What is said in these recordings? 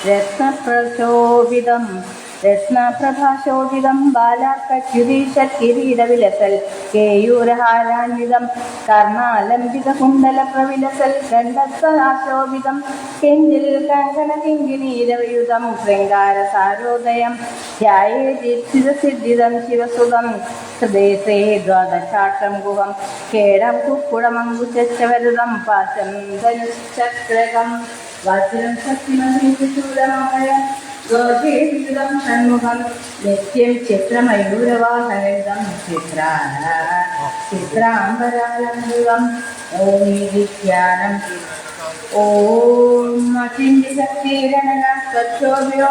രത്നപ്രശോഭിതം രത്നപ്രഭാശോഭിതം ബാലാർക്കിരീടവിലസൽ കേയൂരഹാരാന്വിതം കർണാലംബിതകുണ്ടലപ്രവിലസൽ ഗണ്ഡസ്വരാശോഭിതം കിഞ്ചിൽ കങ്കണകിങ്കിണീരവയുധം ശൃംഗാരസാരോദയം ധ്യായേദീപ്സിതസിദ്ധിദം ശിവസുതം ഹൃദയസേ ദ്വാദശാട്ടം ഗുഹം കേടം കുക്കുടമങ്കുശവരുതം പാശം ധനുശ്ചക്രകം വജ്രം ശക്തിമൂലമയം ഗോചേതം ഷൺമുഖം നിത്യം ചിത്രമയൂരവാഹനം ചിത്രാംബരാലംബികം ഓം വിജ്ഞാനം ഓം അചിന്യശക്തിരണനോ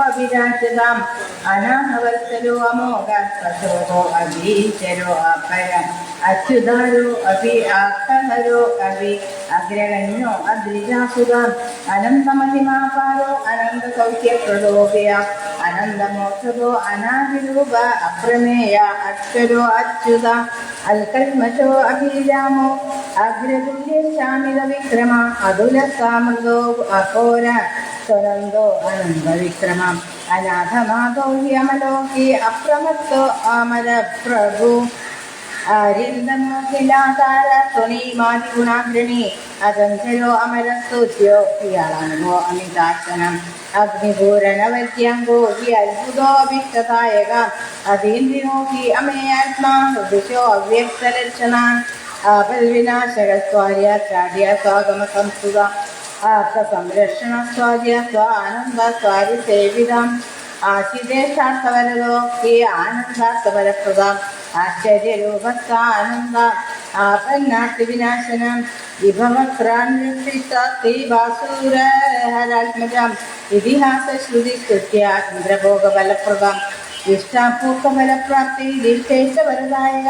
അഭിരാജതാം അനാഹവത്സരോ അമോഘ പ്രശോഭോ അഭീശരോ അഭയം അച്യുതാരോ അഭി ആഹരോ അഭി അഗ്രഗണ്യോ അദ്രിജാസുതാം അനന്തമഹിമാപാരോ അനന്തസൗഖ്യപ്രദോഭയ അനന്തമോക്ഷതോ അനാദിരൂപ അപ്രമേയ അക്ഷരോ അച്യുത അൽകൽമശോ അഭിരാമോ അഗ്രതുല്യശാമിത വിക്രമ അതുലസാമൃതോ അഘോര സ്വരന്തോ അനന്തവിക്രമം അനാഥനാഥോ ഹി അമലോ ഹി അപ്രമത്തോ അമര പ്രഭു അരിന്ദമോഖിലാതാര തുണീമാതിഗുണാഗ്രണി അചഞ്ചലോ അമരസ്തുത്യോ ഇയാളാണോ അമിതാശനം അഗ്നിപൂരണവദ്യങ്കോ ഹി അത്ഭുതോഭിഷ്ടദായക അതീന്ദ്രിയോ ഹി അമേയാത്മാ ഹൃദിശോ അവ്യക്തലക്ഷണാൻ ആപൽവിനാശകസ്വാര്യ ചാര്യ സ്വാഗമ സംസ്കൃത ആർത്തസംരക്ഷണ സ്വാര്യ സ്വാ ആനന്ദ സ്വാരി സേവിതാം ആശിദേശാർത്ഥവരതോ ഹി ആനന്ദാർത്ഥപരപ്രദാം ആശ്ചര്യരൂപസ്ഥാനന്ദ ആപന്നാർത്തിവിനാശനം വിഭവക്രാന്തിവാസുരഹരാത്മജം ഇതിഹാസശ്രുതിസ്തുത്യ ഇന്ദ്രഭോഗഫലപ്രദം ഇഷ്ടാപൂർക്കഫലപ്രാപ്തി ദിഷ്ടേശവരദായക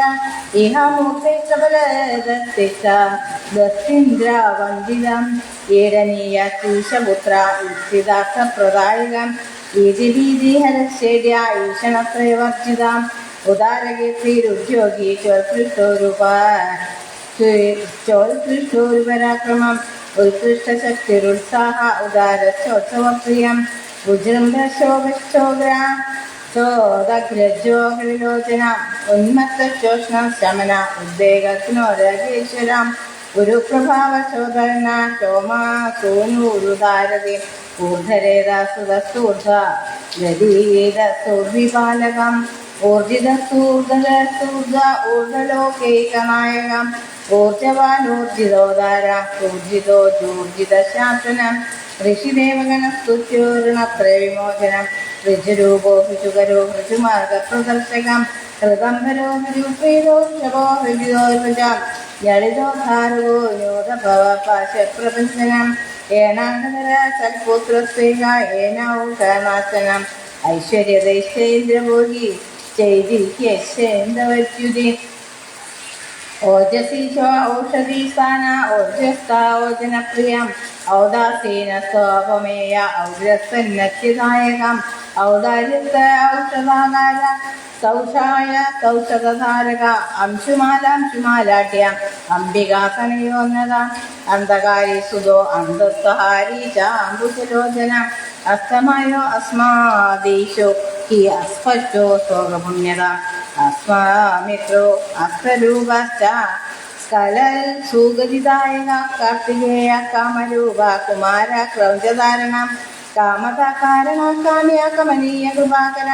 ഇഹാമൂർത്തേശബലദസ്തേന്ദ്രവന്ദിതം ഏടനീയ ശീശപുത്ര ഇഷ്ടിതാർത്ഥപ്രദായകം ഈതിഭീതിഹരശേര്യ ഈഷണത്രയവർജിതാം ഉദാരകീർത്തിരുദ്യോഗി ചോൽകൃഷ്ടോരുപരാക്രമം ഉത്കൃഷ്ടശക്തിരുത്സാഹ ഉദാരശോത്സവപ്രിയം ഉജൃംഭശോഭശോഗ്ര ചോദഗ്രജോഹരിലോചന ഉന്മത്തശോഷണം ശമന ഉദ്വേഗത്തിനോരകേശ്വരം ഗുരുപ്രഭാവശോധന ചോമാ സോനൂരുദാരതി ഊർധരേതസുതസ്തൂർധ ഗതീതസൂർവിപാലകം ഊർജിതസൂർധൂർധ ഊർധലോകൈകനായകം ഊർജവാനൂർജിതോദാര ഊർജിതോജൂർജിതശാസനം ഋഷിദേവഗണസ്തുത്യോരണത്രയവിമോചനം ഋജുരൂപോ ഋജുകരോ ഋജുമാർഗപ്രദർശകം ഹൃദംബരോ ഹൃജുപ്രീതോ ശവോ ഹൃജിതോർവജം ജളിതോധാരകോ ന്യൂതഭവ പാശപ്രപഞ്ചനം ഏണാങ്കര സൽപുത്രസ്വേക ഏനൗഷനാശനം ഐശ്വര്യദൈശ്ചേന്ദ്രഭോഗി ചൈതിഹ്യേന്ദ്രവര്യുതി ഓജസീശോ ഔഷധീസ്ഥാന ഓജസ്ഥ ഓജനപ്രിയം ഔദാസീന സ്വാപമേയ ഔരസന്നത്യദായകം ഔദാര്യസ്ഥ ഔഷധാകാര സൗഷായ സൗഷധധാരക അംശുമാലാംശുമാലാഢ്യം അംബികാസനയോന്നത അന്ധകാരി സുതോ അന്ധസ്വഹാരി ച അംബുജലോചന അസ്തമയോ അസ്മാദീശോ ഹി അസ്പഷ്ടോ സ്വഗപുണ്യത അസ്മാമിത്രോ അസ്ത്രരൂപശ്ച സ്കലൽ സുഗതിദായക കാർത്തികേയ കാമരൂപ കുമാര ക്രൗഞ്ചധാരണം കാമതാകാരണ കാമ്യ കമനീയ കൃപാകര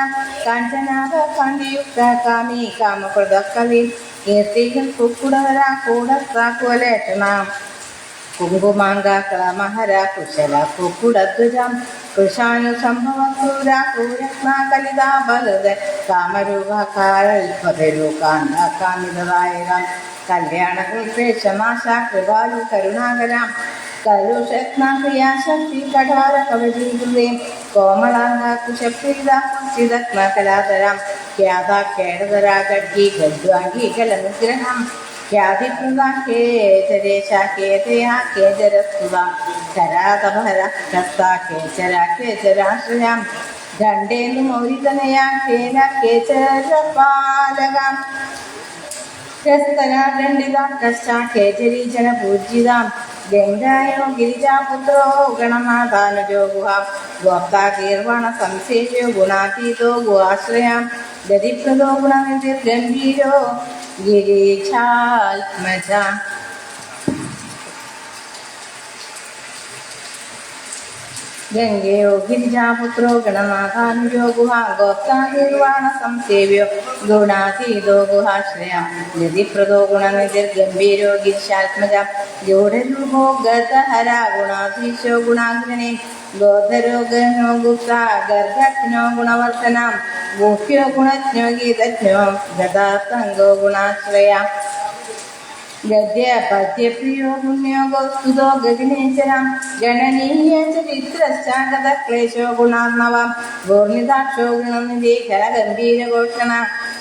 കാഞ്ചനാഭ കാന്തിയുക്ത കാമി കാമപ്രദ കവി കീർത്തികൾ കുക്കുടവര കൂടസാക്കുവലേഷണ കുങ്കുമാംഗമഹര കുശല കുക്കുടധ്വജം കൃഷാനുസംഭവ ക്രൂര ക്രൂരത്നാകലിതാ ബലത കാമരൂപകാരൂകാന്താകാമിതദായകം കല്യാണകൃതേശനാശ കൃപാലു കരുണാകരം കലുഷത്നാക്രിയാശക്തി കഠാര കവചീകൃതേ കോമളാംഗ കുശപ്രീത കുചിതത്മകലാതരം ഖ്യാത കേടതരാ ഗഡ്ഗി ഗഡ്വാംഗി കലനുഗ്രഹം ഖ്യാതികൃത കേചരേശ കേതയാ കേചരസ്തുതാം കരാതഭര ഹസ്ത കേചര കേചരാശ്രയം ദണ്ഡേന്ദു മൗരിതനയാ കേന കേചരപാലകം ഹസ്തനാ ദണ്ഡിത കശ്ച കേചരീജന പൂജിതാം ഗംഗായോ ഗിരിജാപുത്രോ ഗണനാഥാനുജോ ഗുഹാം ഗോപ്താ കീർവണ സംസേവ്യോ ഗുണാതീതോ ഗുഹാശ്രയാം ഗതിപ്രദോ ഗുണനിധിർഗംഭീരോ ഗിരീശാത്മജ. ഗംഗയോ ഗിരിജാപുത്രോ ഗണനാഥാനുജോ ഗുഹാ ഗോപ്താ നിർവാണ സംസേവ്യോ ഗുണാതീതോ ഗുഹാശ്രയാം ഗതിപ്രദോ ഗുണനിധിർഗംഭീരോ ഗിരിശാത്മജ. ഗൂഢരൂപോ ഗതഹര ഗുണാധീശോ ഗുണാഗ്രണേ ഗോധരോ ഗഹനോ ഗുപ്ത ഗർഭജ്ഞോ ഗുണവർത്തനാം ഗുഹ്യോ ഗുണജ്ഞോ ഗീതജ്ഞോ ഗതാസംഗോ ഗുണാശ്രയാം. ഗദ്യ പദ്യപ്രിയോ പുണ്യോഗോസ്തുതോ ഗഗനേശ്വരാം ഗണനീയ ചരിത്രശ്ചാഗത ക്ലേശോ ഗുണാർണവാം ഗോർണിതാക്ഷോ ഗുണനിധി ഖരഗംഭീരഘോഷണ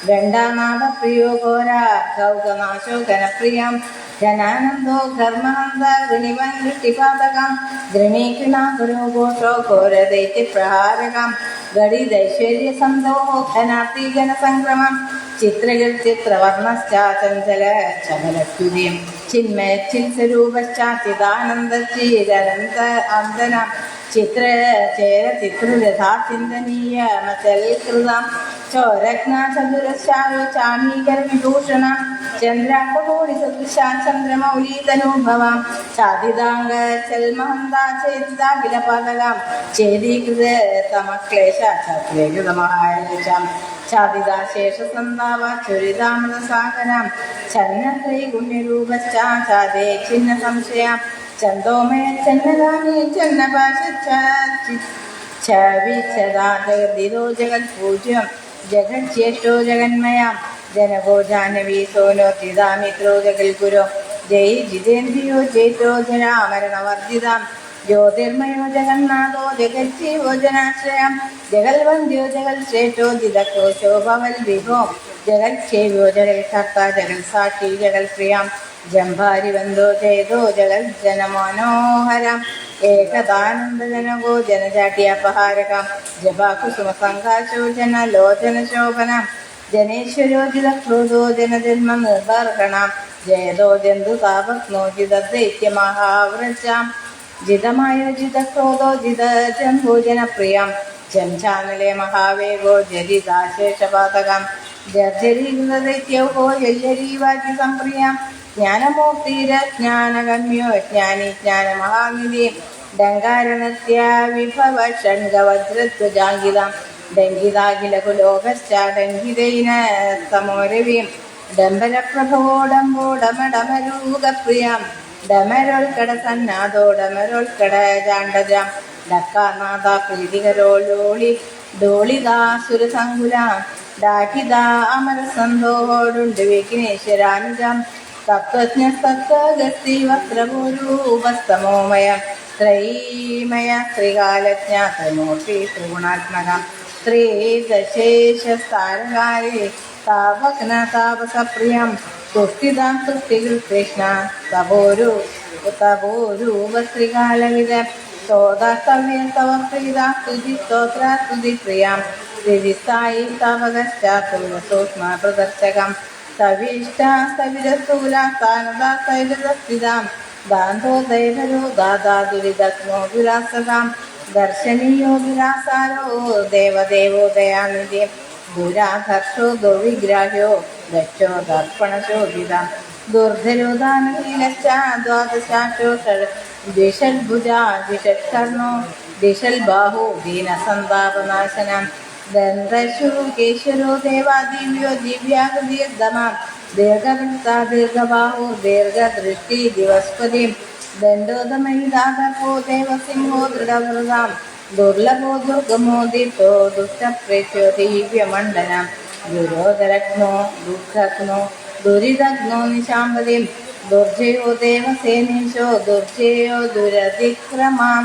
ഗണ്ഡാനാഥപ്രിയോ ഘോര ഗൗതനാശോ ഘനപ്രിയാം ജനാനന്ദോ ധർമ്മനന്ദ ഗൃണിവൻ ദൃഷ്ടിപാതകം ഗൃണീകൃണാകുരോ ഘോഷോ ഘോരദൈത്യപ്രഹാരകം ഗണിതൈശ്വര്യസന്തോ ധനാർത്ഥി ജനസംക്രമം ചിത്രകൾ ചിത്രവർണ്ണശ്ചാചഞ്ചല ചമലക്യുതിയും ചിന്മയച്ചിൽസ്വരൂപശ്ചാചിദാനന്ദചീരനന്ദ അന്തനം ചിത്ര ചേര ചിത്രരഥാ ചിന്തനീയ മചൽകൃതം ചോരജ്ഞ ചതുരശ്ചാരോ ചാമീകര വിഭൂഷണം ചന്ദ്രാംഗകോടി സദൃശാ ചന്ദ്രമൗലീതനോഭവാം ചാദിതാംഗ ചൽമഹന്താ ചേതിതാഖില പാതകാം ചേതീകൃത തമക്ലേശ ചക്ലേശതമഹായേശാം ചാദിതാശേഷസന്താവ ചുരിതാമൃതസാഗരാം ഛന്നത്രൈഗുണ്യരൂപശ്ചാ ചാദേ ഛിന്ന സംശയാം ചന്ദോമയ ചന്നദാനേ ചന്നപാശിച്ഛാവിച്ഛദാ ജഗദ്ദിതോ ജഗത്പൂജ്യം ജഗജ്യേഷ്ഠോ ജഗന്മയാം ജനകോ ജാഹ്നവീ സോനോത്തിതാമിത്രോ ജഗൽഗുരോ ജയ് ജിതേന്ദ്രിയോ ജയിതോ ജരാമരണവർദ്ധിതാം ജ്യോതിർമയോ ജഗന്നാഥോ ജഗജ്ജീവോ ജനാശ്രയം ജഗൽവന്ദ്യോ ജഗൽശ്രേഷ്ഠോ ജിതകോശോ ഭവൽ വിഭോ ജഗൽക്ഷേവ്യോ ജഗൽകർത്ത ജഗൽസാക്ഷി ജഗൽപ്രിയാം ജംഭാരിവന്തോ ജയതോ ജഗൽജനമനോഹരം ഏകദാനന്ദജനകോ ജനജാട്യപഹാരകം ജപാകുസുമസംഘാശോ ജനലോചനശോഭനം ജനേശ്വരോ ജിതക്രോധോ ജനജന്മ നിർബർഹണം ജയതോ ജന്തുതാപക്നോ ജിതദൈത്യമഹാവ്രജാം ജിതമായോ ജിതക്രോധോ ജിതജംഭോ ജനപ്രിയം ജംചാനലേ മഹാവേഗോ ജരിതാശേഷപാതകം ജർജരീകൃതദൈത്യൗഹോ ജര്യരീവാചി സംപ്രിയാം ജ്ഞാനമൂർത്തിരജ്ഞാനഗമ്യോ ജ്ഞാനി ജ്ഞാനമഹാനിധി ഡങ്കാരനത്യ വിഭവ ഷണ്ഡവജ്രധ്വജാങ്കിതാം ഡങ്കിതാഖിലകുലോകശ്ചാഡങ്കിതൈന സമോരവീം ഡംബരപ്രഭവോ ഡംബോഡമഡമരൂകപ്രിയാം ഡമരോൽക്കടസന്നാദോ ഡമരോൽക്കടജാണ്ടജാം ഡക്കാനാഥ പ്രീതികരോളോളി ഡോളിതാസുരസങ്കുലാം ഡാഠിതാ അമരസന്ധോടുണ്ട് വിഘ്നേശ്വരാനുജം തത്വജ്ഞസ്തത്വഗസ്തി വസ്ത്രഭൂരൂപസ്തമോമയം ത്രയീമയ ത്രികാലജ്ഞാതമൂർത്തി ത്രിഗുണാത്മകം ത്രിദശേഷസ്ഥാരകാരി താപഘ്ന താപസപ്രിയം തുഷ്ടിതാം തുഷ്ടികൃഷ്ണ തപോരൂപസ്ത്രീകാലവിധ സ്തോതവ്യം തവ പ്രീത സ്തുതി സ്തോത്ര സ്തുതി പ്രിയാം സ്ഥിതിസ്ഥായി താപകശ്ചാത്തൂല പ്രദർശകം സവിഷ്ട സവിരസ്ഥൂല സ്ഥാനദാസ്ഥിതാം ദാന്തോ ദൈവരോ ദാദാ ദുരിതഗ്നോ ദുരാസതാം ദർശനീയോ ദുരാസാരോ ദേവദേവോ ദയാനിധി ദുരാധർഷോ ദുർവിഗ്രാഹ്യോ ദക്ഷോ ദർപ്പണശോഭിതാം ദുർധരോ ദാനശീലശ്ച ദ്വാദശാക്ഷോ ദ്വിഷദ്ഭുജാ ദ്വിഷത്കർണോ ദ്വിഷൽബാഹോ ദീനസന്താപനാശനം ദന്തശുരു കേശരോ ദേവാദിവ്യോ ദിവ്യാഗദീർദ്ധമാം ദീർഘവൃത്താ ദീർഘബാഹോ ദീർഘദൃഷ്ടി ദിവസ്പതി ദണ്ഡോദമയിദാദർഭോ ദേവസിംഹോ ദൃഢവൃതാം ദുർലഭോ ദുർഗമോ ദീപ്തോ ദുഷ്ടപ്രേത്യോ ദിവ്യമണ്ഡനം ദുരോധരഗ്നോ ദുഃഖഗ്നോ ദുരിതഗ്നോ നിശാംബലിം ദുർജയോ ദേവസേനീശോ ദുർജയോ ദുരതിക്രമാം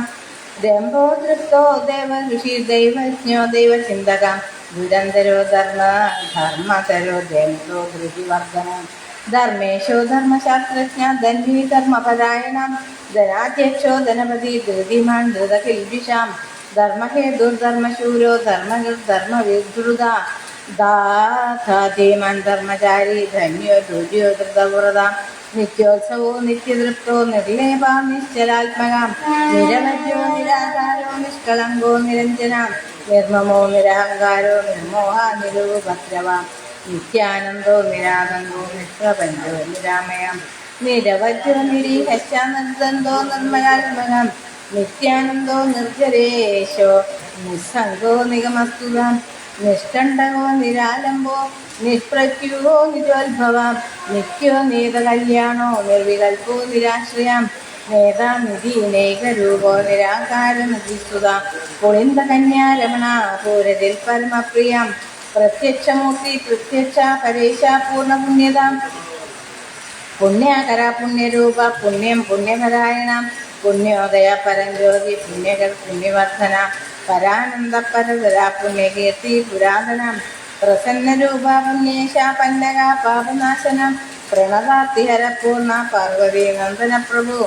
രംഭോ തൃപ്തോ ദേവഋഷി ദൈവജ്ഞോ ദൈവചിന്തകം ദുരന്തരോ ധർമ്മതരോ ദേവോ ധൃതിവർദ്ധനം ധർമ്മേശോ ധർമ്മശാസ്ത്രജ്ഞ ധന്വി ധർമ്മപരായണം ധനാധ്യക്ഷോ ധനപതി ധൃതിമാൻ ധൃതകിൽബിഷാം ധർമ്മഹേതുർധർമ്മശൂരോ ധർമ്മവിധൃത ദാധാധീമാൻ ധർമ്മചാരി ധന്യോ ധുര്യോ ധൃതവ്രതാം നിത്യോത്സവോ നിത്യതൃപ്തോ നിർലേപാം നിശ്ചലാത്മകാം നിരവധ്യോ നിരാകാരോ നിഷ്കളങ്കോ നിരഞ്ജനാം നിർമ്മമോ നിരഹങ്കാരോ നിർമോഹ നിരുപദ്രവാം നിത്യാനന്ദോ നിരാനന്ദോ നിഷ്പ്രപഞ്ചോ നിരാമയാം നിരവധ്യോ നിരീഹശ്ച നിർദ്ദന്തോ നിർമ്മലാത്മകം നിത്യാനന്ദോ നിർജരേശോ നിസ്സംഗോ നിഗമസ്തുതാം നിഷ്കണ്ഠകോ നിരാലംബോ നിഷ്പ്രത്യുഹോ നിജോത്ഭവാം നിത്യോ നീതകല്യാണോ നിർവികൽപ്പോ നിരാശ്രയാം നേതാനിധീനൈകരൂപോ നിരാകാരമതിസ്തുതാം പുളിന്ദ കന്യാരമണ പൂരതിൽ പരമപ്രിയാം പ്രത്യക്ഷമൂർത്തി പ്രത്യക്ഷ പരേശ പൂർണ്ണപുണ്യതാം പുണ്യാകര പുണ്യരൂപ പുണ്യം പുണ്യപരായണം പുണ്യോദയ പരഞ്ജ്യോതി പുണ്യകർ പുണ്യവർദ്ധന പരാനന്ദ പരതര പുണ്യകീർത്തി പുരാതനം പ്രസന്നരൂപ പുണ്യേശ പന്നക പാപനാശനം പ്രണതാർത്തിഹര പൂർണ്ണ പാർവതി നന്ദന പ്രഭു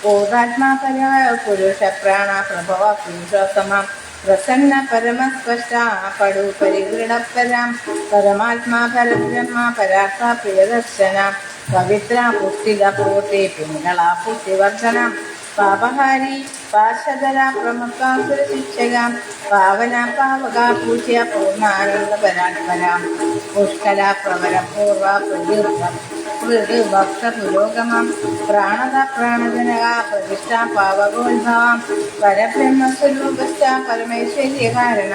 പൂതാത്മാപര പുരുഷ പ്രാണ പ്രഭവ പുരുഷോത്തമ പ്രസന്ന പരമസ്പഷ്ട പടു പരിഗൃഢപരാം പരമാത്മാ പരബ്രഹ്മ പരാർത്ഥ പ്രിയദർശന പവിത്ര പുഷ്ടിക പൂർത്തി പിങ്ങള പുഷ്ടിവർദ്ധന പാപഹാരി പാർഷദര പ്രമുഖാസുര ശിക്ഷക പാവന പാവക പൂജ്യ പൂർണ്ണാനന്ദ പരാത്പരാം പുഷ്കല പ്രവര പൂർവ ഭക്ത പുരോഗമം പ്രാണത പ്രാണജനക പ്രതിഷ്ഠ പാവകോത്ഭവം പരബ്രഹ്മസ്വരൂപസ്ഥ പരമേശ്വര്യകാരണ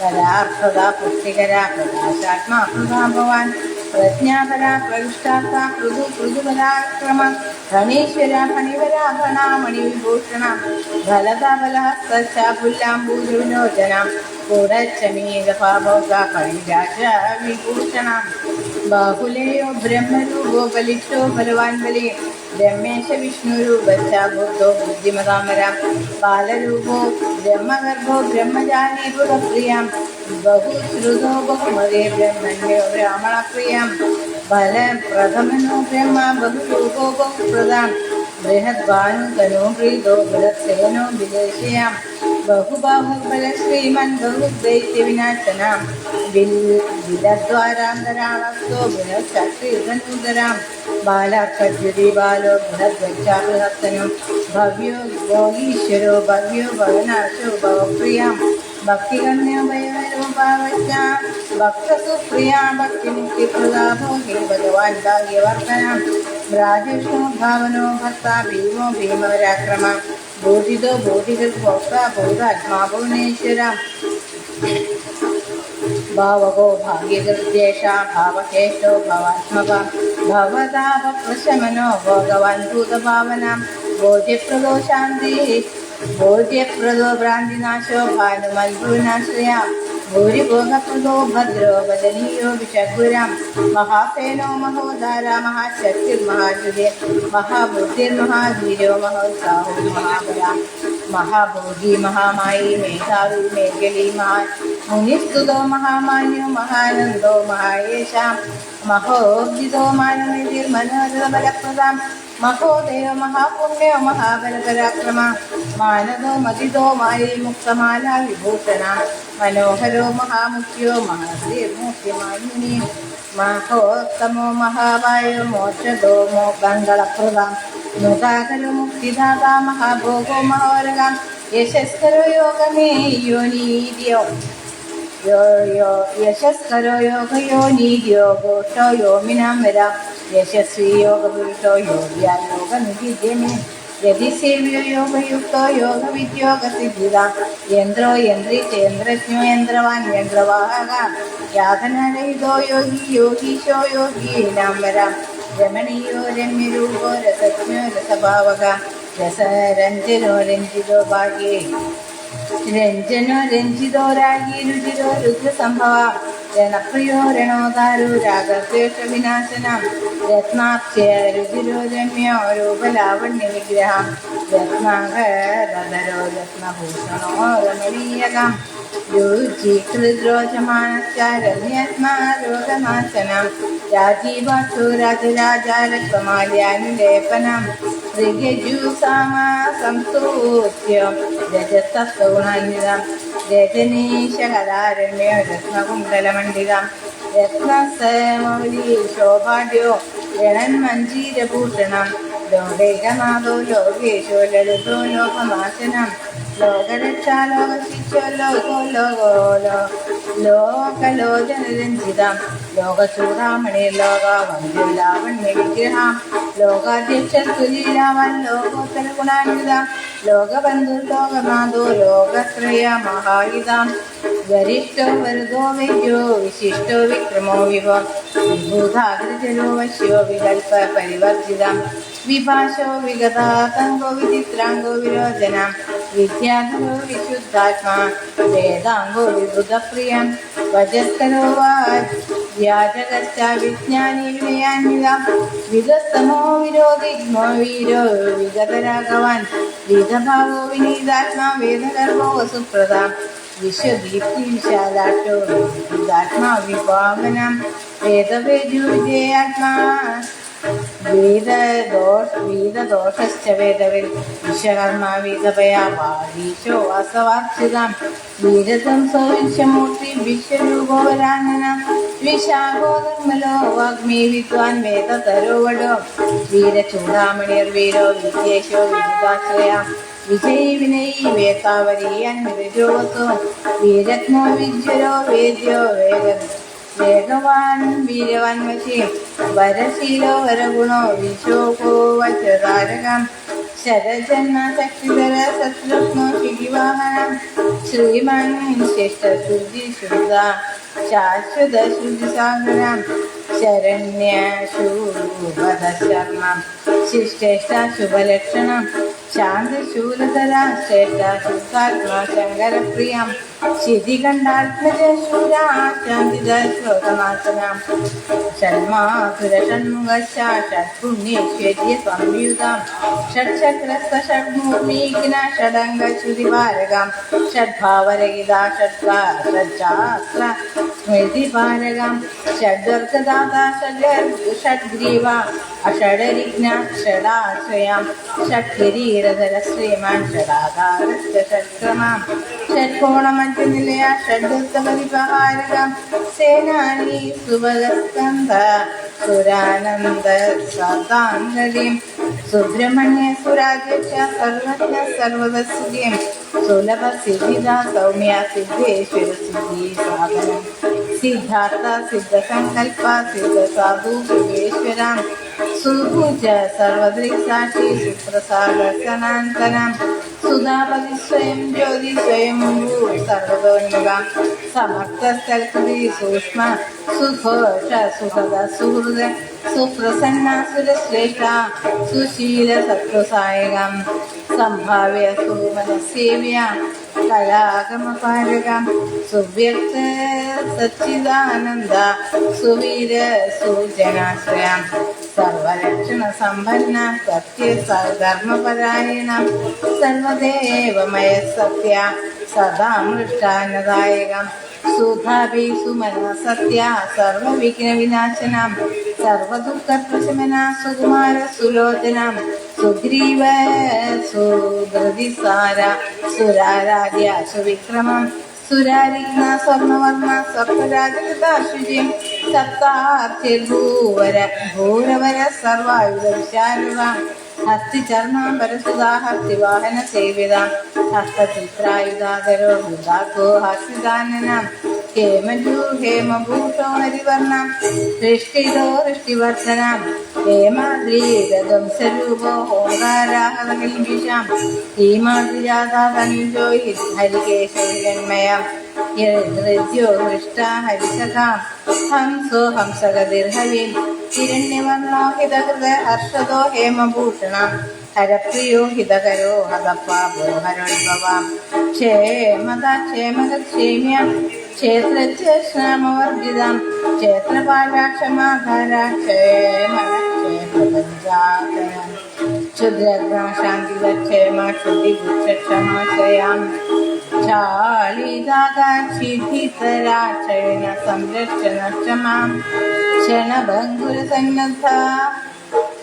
പരാർത്ഥത പുഷ്ടികര പ്രകാശാത്മാ ഭവാൻ പ്രജ്ഞാപര പ്രവിഷ്ടാർത്ഥ പൃഥുപരാക്രമ ധനീശ്വര ഫണിവര ഫണാമണിവിഭൂഷണ ഫലതാബലഹസ്തശാപുല്ലാംബൂജവിലോചന കൂടച്ചമീതഭാഭോഗ ഫണിരാജ വിഭൂഷണ ബാഹുലയോ ബ്രഹ്മരൂപോ ബലിഷ്ഠോ ബലവാൻ ബലി ബ്രഹ്മേശ വിഷ്ണുരൂപശ്ച ബുദ്ധോ ബുദ്ധിമതാമരാം ബാലരൂപോ ബ്രഹ്മഗർഭോ ബ്രഹ്മചാരി ബുധപ്രിയാം ബഹുശ്രുതോ ബഹുമതേ ബ്രഹ്മണ്യോ ബ്രാഹ്മണപ്രിയാം ഫലപ്രഥമനോ ബ്രഹ്മ ബഹുരൂപോ ബഹുപ്രദാം ബൃഹദ്ഭാനുതനോ പ്രീതോ ബൃഹത്സേനോ വിദേശയാം ബഹുബാഹുബല ശ്രീമൻ ബഹുദൈത്യവിനാശനാം വിലദ്വാരാന്തരാളസ്തോ ബൃഹശക്തിധനൂതരാം ബാലാഖദ്യുതി ബാലോ ബൃഹദ്വച്ചാ ബൃഹത്തനോ ഭവ്യോ ഭോഗീശ്വരോ ഭവ്യോ ഭവനാശോ ഭവപ്രിയാം ഭക്തികന്യോ ഭയവരൂപാവച്ച ഭക്തസുപ്രിയാ ഭക്തിമുക്തിപ്രദാ ഭോഗി ഭഗവാൻ ഭാഗ്യവർദ്ധനം രാജേഷോ ഭാവനോ ഭക്ത ഭീമോ ഭീമപരാക്രമ ബോധിതോ ബോധികൃഭോക്ത ബോധാത്മാ ഭുവനേശ്വര ഭാവകോ ഭാഗ്യകൃദ്യേഷ ഭാവകേശോ ഭവാത്മക ഭവതാപപ്രശമനോ ഭഗവാൻ ഭൂതഭാവന ബോധ്യപ്രദോ ശാന്തി ബോധ്യപ്രദോ ഭ്രാന്തിനാശോ ഭാനുമൽഭുവിനാശ്രയ ഭൂരിഭോഗപ്രദോ ഭദ്രോ വദനീയോ വിഷഗുരം മഹാസേനോ മഹോദാര മഹാശക്തിർമഹാജുതേ മഹാബുദ്ധിർമഹാധീരോ മഹോത്സാഹോ മഹാബല മഹാഭോഗി മഹാമായി മേധാവി മേഖലി മുനിസ്തുതോ മഹാമാന്യോ മഹാനന്ദോ മഹായേശ മഹോർജിതോ മാനനിധിർ മനോരഥബലപ്രദാം മഹോദയോ മഹാപുണ്യോ മഹാബലപരാക്രമ മാനദോ മതിദോ മായി മുക്തമാല വിഭൂഷണ മനോഹരോ മഹാമുഖ്യോ മഹാശ്രീർമൂർത്തിമാന്യനീ മഹോത്തമോ മഹാവായോ മോക്ഷദോ മംഗളപ്രദാം മുഖാകരോ മുക്തിദാതാ മഹാഭോഗോ മഹോരകാം യശസ്കരോ യോഗമേ യോനീര്യോ യശസ്കരോ യോഗയോ നീര്യോ ഘോഷോ യോമിനാം വരാം യശസ്വി യോഗപുരുഷോ യോഗ്യ യോഗനിധിദ്യമേ യതി സേവ്യോ യോഗയുക്തോ യോഗവിദ്യോഗസിദ്ധിത യന്ത്രോ യന്ത്രി ചേന്ദ്രജ്ഞോ യന്ത്രവാൻ യന്ത്രവാഹക യാതനരഹിതോ യോഗി യോഗീശോ യോഗീനാം വരാം രമണീയോ രമ്യരൂപോ രസജ്ഞോ രസഭാവക രസരഞ്ജനോ രഞ്ജിതോ ഭാഗ്യേ രഞ്ജനോ രഞ്ജിതോ രാഗീ രുചിരോ രുദ്രസംഭവ രണപ്രിയോ രണോദാരോ രാഗദ്വേഷ വിനാശനം രത്നാക്ഷയ രുചിരോ രമ്യോ രൂപലാവണ്യ വിഗ്രഹം രത്നാകരധരോ രത്നഭൂഷണോ രമണീയകം രുചികൃദ്രോചമാനശ്ചാരണ്യത്മാരോഗനാശനം രാജീവാക്ഷോ രാജരാജാരക്തമാല്യാനുലേപനം ഋഗജൂസാമാ സംസ്തൂത്യം രജസസ്തൗണാന്വിതം രജനീശകലാരണ്യോ രത്നകുണ്ടലമണ്ഡിതം രത്നസമൗലി ശോഭാഢ്യോ ഗണന്മഞ്ജീരഭൂഷണം ലോകൈകനാഥോ ലോകേശോ ലളിതോ ലോകനാശനം ലോകരക്ഷാ ലോകശിക്ഷോ ലോകോ ലോകോലോ ലോകലോചനരഞ്ജിതം ലോകചൂടാമണി ലോകവന്ദ്യം ലാവണ്യ വിഗ്രഹം ലോകാധ്യക്ഷലീലാവൻ ലോകോത്തര ഗുണാന്വിതം ലോകബന്ധു ലോകനാഥോ ലോകത്രയ മഹായുധം വരിഷ്ഠോ വരദോ വൈദ്യോ വിശിഷ്ടോ വിക്രമോ വിഭൂതാഗ്രജലോ വശ്യോ വികൽപ്പ പരിവർജിതം വിഭാഷോ വിഗതാതംഗോ വിചിത്രാംഗോ വിരോചനം വിദ്യാധരോ വിശുദ്ധാത്മാ വേദാംഗോ വിബുധപ്രിയം വജസ്കരോ വ്യാജകശ്ച വിജ്ഞാനി വിനയാന്വിതം വിഗസ്തമോ വിരോധിഗ്മോ വീരോ വിഗതരാഘവാൻ വിധഭാവോ വിനീതാത്മാ വേദഗർഭോ വസുപ്രദാം വിശ്വദീപ്തി വിശാലാട്ടോ വിദാത്മാ വിഭാവനം വേദവേദു വിജയാത്മാ വീതദോഷശ്ച വേദവിൽ വിശ്വകർമ്മ വീതഭയാ വാഗീശോ വാസവാർച്ചിതം വീരധ്വംസോ വിശ്വമൂർത്തി വിശ്വരൂപോ വരാനനം വിശാഖോ നിർമ്മലോ വാഗ്മി വിദ്വാൻ വേദതരോവടോ വീരചൂടാമണിർവീരോ വിദ്യേശോ വിദിതാശ്രയാം വിജയ് വിനയ് വേതാവരീയൻ വിരജോവസോ വീരത്മോ വിജ്വരോ വേദ്യോ വേഗവാൻ വീരവാൻ വശി വരശീലോ വരഗുണോ വിശോകോ വചതാരകം ശരജന്മ ശക്തിധര ശത്രുഘ്നോ ശിഖിവാഹനം ശ്രീമാൻ ശിഷ്ട ശുദ്ധി ശുദ്ധ ശാശ്വത ശുദ്ധിസാഗരം ശരണ്യ ശൂഭദശർമ്മം ശിഷ്ടേഷ്ട ശുഭലക്ഷണം ശാന്തിശൂലധര ശ്രേഷ്ഠ ശുദ്ധാത്മാ ശങ്കരപ്രിയം ശിതികണ്ഠാത്മജശൂര ശാന്തിദ ശ്ലോകനാശനം ഷൺമാസുരഷൺമുഖ ഷഡ്പുണ്യേശ്വര്യ സംയുതം ഷഡ്ചക്രസ്ഥ ഷഡ്മൂർമീകിന ഷഡംഗശ്രുതിപാരകം ഷഡ്ഭാവരഹിത ഷഡ്ശാസ്ത്ര സ്മൃതിപാരകം ഷഡ്വർഗദാത ഷഡ്ഗ്രീവ അഷഡരിജ്ഞ ഷഡാശ്രയം ഷഡ്കിരീടധര ശ്രീമാൻ ഷഡാധാരസ്ഥ ഷഡ്ക്രമം ഷഡ്കോണമധ്യനിലയ ഷഡ്വൃത്തപരിപഹാരകം സേനാനി സുഭഗസ്കന്ധ സുരാനന്ദ സദാംഗലിം സുബ്രഹ്മണ്യ സുരാധ്യക്ഷ സർവജ്ഞ സർവദസ്സുഖ്യം സുലഭ സിദ്ധിദ സൗമ്യ സിദ്ധേശ്വര സിദ്ധി സാധനം സിദ്ധാർത്ഥ സിദ്ധസങ്കൽപ്പ സിദ്ധസാധു സിദ്ധേശ്വരം സുഭുജ സർവദൃക്സാക്ഷി സുപ്രസാദ സനാന്തനം സുധാപതി സ്വയം ജ്യോതി സ്വയം സർവതോന്മുഖം സമർത്ഥസ്ഥലകൃതി സൂക്ഷ്മ സുഘോഷ സുഹൃദ സുഹൃദ സുപ്രസന്ന സുരശ്രേഷ്ഠ സുശീല സത്വസായകം സംഭാവ്യ സുമനസേവ്യ കലാഗമപാരകം സുവ്യക്ത സച്ചിദാനന്ദ സുവീര സുജനാശ്രയം സർവലക്ഷണ സമ്പന്ന സത്യ ധർമ്മപരായണ സർവദേവമയ സത്യ സദാമൃഷ്ടാനദായകം സുധാഭി സുമന സത്യ സർവവിഘ്ന വിനാശനം സർവദുഃഖപ്രശമന സുകുമാര സുലോചനം സുഗ്രീവ സുധൃതിസാര സുരാരാധ്യ സുവിക്രമം സുരാരിഘ്ന സ്വർണവർണ്ണ സപ്തരാജകൃതാശുചിം സപ്താർച്ചിർഭൂവര ഭൂരവര സർവായുധ വിശാലുക ഹസ്തിചർമാംബരസുധാ ഹസ്തിവാഹന സേവിത ഹസ്തചിത്രായുധാധരോ ഹൃദാഖോ ഹസ്തിദാനനം ഹേമജൂ ഹേമഭൂഷോ ഹരിവർണം ഹൃഷ്ടിതോ ഹൃഷ്ടിവർദ്ധനം ഹേമാദ്രീരധ്വംസരൂപോ ഓങ്കാരാഹതകൽബിഷാം ഹീമാദ്രിജാതനുജോ ഹരികേശോ ഹിരണ്മയം ഹൃദ്യോ ഹൃഷ്ട ഹരിസഖാം ഹംസോ ഹംസഗതിർഹവിം ഹിരണ്യവർണോ ഹിതഹൃദ ഹർഷദോ ഹേമഭൂഷണം ഹരപ്രിയോ ഹിതകരോ ഹതപാപോ ഹരോത്ഭവാം ക്ഷേമത ക്ഷേമകക്ഷേമ്യം ക്ഷേത്രജ്ഞാമവർജിതം ക്ഷേത്രപാലാക്ഷമാധാര ക്ഷേമക്ഷേമപഞ്ചാകരം ക്ഷുദ്രഗ്നശാന്തിക്ഷേമ ക്ഷുതിഭുക്ഷമാശ്രയാം ചാളിതാകാശിധിതരാക്ഷയണ സംരക്ഷണ ക്ഷമാം ക്ഷണഭംഗുരസന്നദ്ധ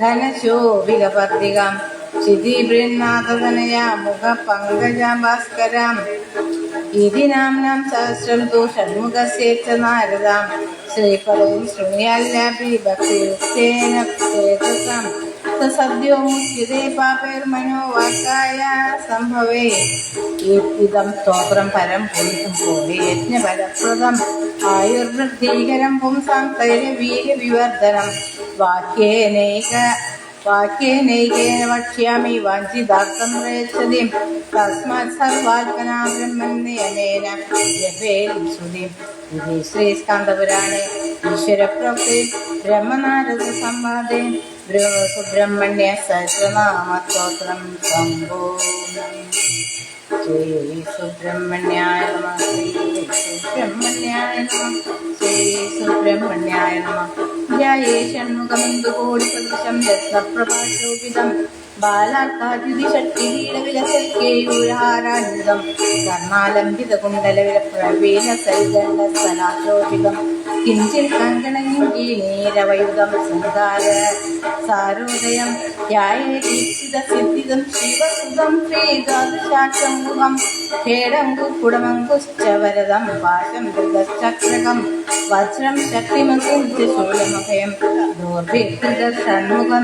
ധനശോഭികപത്രികാം ക്ഷിതിബൃന്നാഥതനയാ മുഖപങ്കജാം ഭാസ്കരാം ഇതി നാംനാം സഹസ്രം തു ഷൺമുഖസ്യേച്ച നാരദാം ശ്രീപദം ശൃണിയല്ലഭി ഭക്തിയുക്തേന ചേതസാം സദ്യോ മുച്യതേ പാപൈർമനോ വാക്കായ സംഭവേ ഇതം സ്തോത്രം പരം പുരുഷം പോലെ യജ്ഞഫലപ്രദം ആയുർവൃദ്ധീകരം പുംസാം തൈലവീര്യവിവർദ്ധനം വാക്യേനൈകേന വക്ഷ്യാമി വാഞ്ചിതാർത്ഥം പ്രയച്ഛതി തസ്മാത് സർവാത്മനാ ബ്രഹ്മൻ നിയമേന ജപേൽ ശ്രുതിം. ഇത് ശ്രീസ്കാന്ദപുരാണേ ഈശ്വരപ്രോക്തേ ബ്രഹ്മനാരദ സംവാദേ സുബ്രഹ്മണ്യ സഹസ്രനാമസ്തോത്രം സമ്പൂർണ്ണം. ശ്രീ സുബ്രഹ്മണ്യായ നമഃ. ശ്രീ സുബ്രഹ്മണ്യായ നമഃ. ശ്രീ സുബ്രഹ്മണ്യായ നമഃ. ധ്യായേ ഷണ്മുഖമിന്ദുകോടിസദൃശം രത്നപ്രഭാശോഭിതം ബാലാർക്കാദ്യുതിഷട്ടിരീടവിലസൽക്കേയൂരഹാരാഞ്ജിതം കർണാലംബിതകുണ്ടലവിലപ്രവീലസൽഗണ്ഡസ്ഥലാശോഭിതം കിഞ്ചിൽ കങ്കണങ്കിനീരവയുധം സങ്കാര സാരോദയം ധ്യായേ ദീക്ഷിതസിദ്ധിദം ശിവസുതം ശ്രീദ്വാദശാക്ഷമുഖം ഖേടങ്കുക്കുടമങ്കുശ്ചവരദം പാശം ദൃഗശ്ചക്രകം വജ്രം ശക്തിമതിം ശൂലമഭയം ദൂർഭിക്ഷൺമുഖം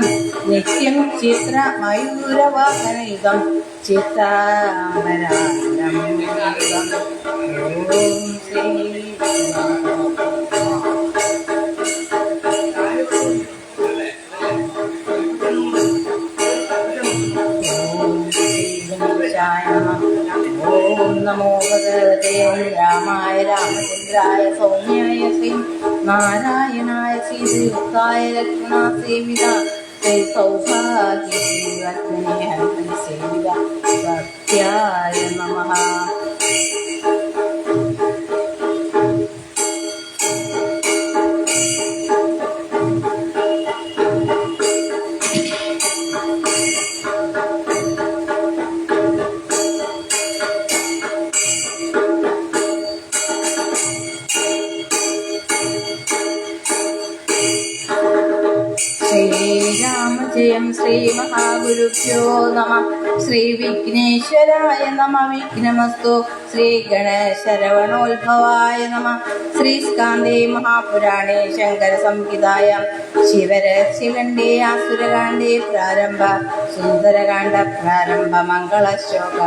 നിത്യം ചിത്ര മയൂരവാഹനയുഗം ചിത്താംബരാം. ഓം ശ്രീ ഓം നമോ ഭഗവതേ രാമായ രാമചന്ദ്രായ സൗമ്യായ ശ്രീ നാരായണായ ശ്രീയുക്തായ ലക്ഷ്മണാസേവിത സൗഭാഗ്യശ്രീരത്നേ ഹരിസേവിത ഭക്ത്യായ നമഃ. ശ്രീരാമജയം ശ്രീ മഹാഗുരുഭ്യോ നമഃ. ശ്രീ വിഘ്നേശ്വരായ നമഃ. വിഘ്നമസ്തു. ശ്രീ ഗണേശരവണോത്ഭവായ നമഃ. ശ്രീ സ്കാന്ദേ മഹാപുരാണേ ശങ്കര സംഹിതായാം ശിവരഹസ്യഖണ്ഡേ ആസുരകാണ്ഡേ പ്രാരംഭ സുന്ദരകാണ്ഡ പ്രാരംഭ മംഗളശ്ലോക.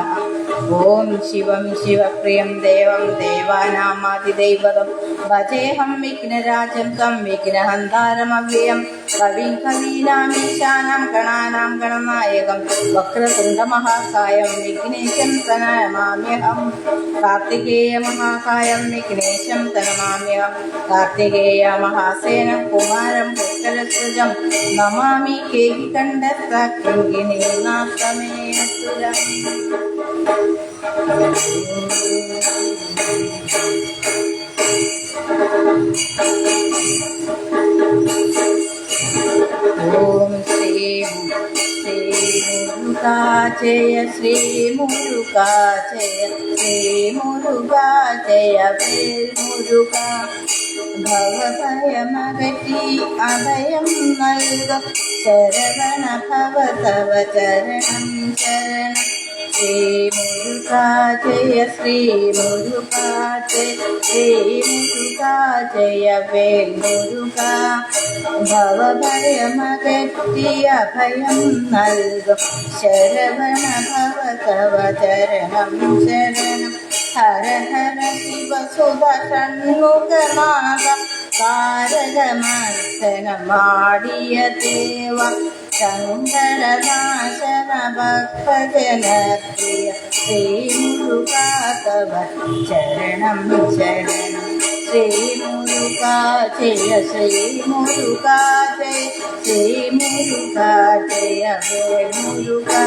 ഓം ശിവം ശിവപ്രിയം ദേവം ദേവാനാമാതിദൈവതം ഭജേഹം വിഘ്നരാജം ത്വം വിഘ്നഹന്താരമവ്യയം കവിം കവീനാമീശാനാം ഗണാനാം ഗണനായകം വക്രതുണ്ഡമഹാകായം വിഘ്നേശം പ്രണമാമ്യഹം. കാർത്തികേയ മഹാകായം വിഘ്നേശം പ്രണമാമ്യഹം. കാർത്തികേയ മഹാസേനം കുമാരം പുഷ്കരസ്വജം നമാമി കേകികണ്ഠസ്ഥ കിങ്കിണീനാഥമേസുരം. ഓം ശ്രീ മുരുകാ ജയ ശ്രീ മുരുകാ ജയ ശ്രീ മുരുകാ ജയ വേൽ മുരുകാ. ഭവഭയമകറ്റി അഭയം നൽകും ശരവണ ഭവ തവ ചരണം ശരണം. ശ്രീ മുരുകാ ജയ ശ്രീ മുരുകാ ജയ ശ്രീ മുരുകാ ജയ വേൽ മുരുകാ. ഭവഭയമകറ്റി അഭയം നൽകും ശരവണ ഭവ തവ ചരണം ശരണം. ഹര ഹര ശിവസുധ ഷൺമുഖനാഥ താരകമർദ്ദനമാടിയ ദേവ ശങ്കരനാശന ഭക്തജനപ്രിയ ശ്രീ മുരുകാ തവ ചരണം ശരണം. ശ്രീ മുരുകാ ജയ ശ്രീ മുരുകാ ജയ ശ്രീ മുരുകാ ജയ വേൽ മുരുകാ.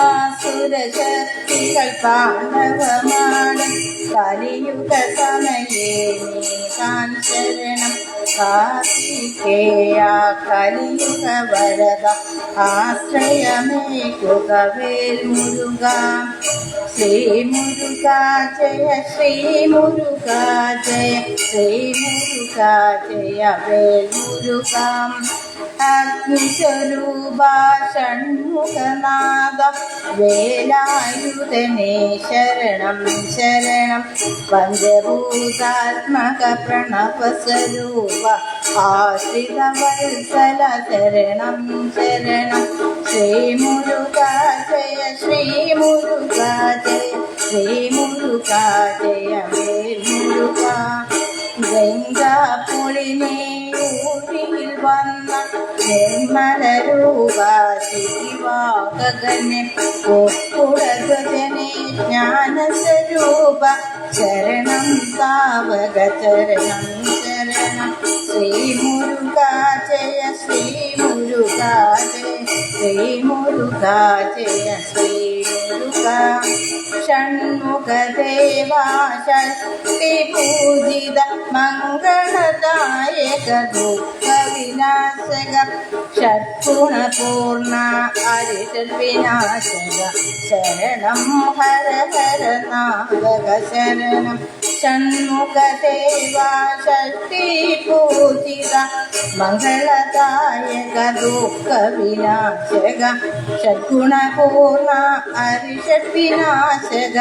ആസുരശക്തികൾ താണ്ഡവമാടും കലിയുഗ സമയേ നീ താൻ ശരണം. കാർത്തികേയ കലിയുഗ വരദ ആശ്രയമേകുക വേൽ മുരുകാ. ശ്രീ മുരുകാ ജയ ശ്രീ മുരുകാ ജയ ശ്രീ മുരുകാ ജയ വേൽ മുരുകാ. അഗ്നിസ്വരൂപ ഷൺമുഖനാഥ വേലായുധനേ ശരണം ശരണം പഞ്ചഭൂതാത്മക പ്രണവസ്വരൂപ ആശ്രിതവത്സല ശരണം ശരണം ശ്രീമുരുകാ ജയ ശ്രീമുരുകാ ജയ ശ്രീമുരുകാ ജയ വേൽമുരുകാ ഗംഗാപുളിനെയൂരിൽ വന്ന നിർമ്മലരൂപ ശിവാകനെ കൊക്കുടധ്വജനെ ജ്ഞാനസ്വരൂപ ശരണം താവക ചരണം ശരണം ശ്രീമുരുകാ ജയ ശ്രീമുരുകാ ജയ ശ്രീമുരുകാ ജയ ശ്രീമുരുകാ ഷൺമുഖദേവാ ഷഷ്ടിപൂജിത മംഗളദായക ദുഃഖവിനാശക ഷഡ്ഗുണപൂർണ അരിഷഡ്വിനാശക ശരണം ഹര ഹര നാമക ശരണം ഷൺമുഖദേവാ ഷഷ്ടിപൂജിത മംഗളദായക ദുഃഖവിനാശക ഷഡ്ഗുണപൂർണ അരിഷഡ്വിനാശക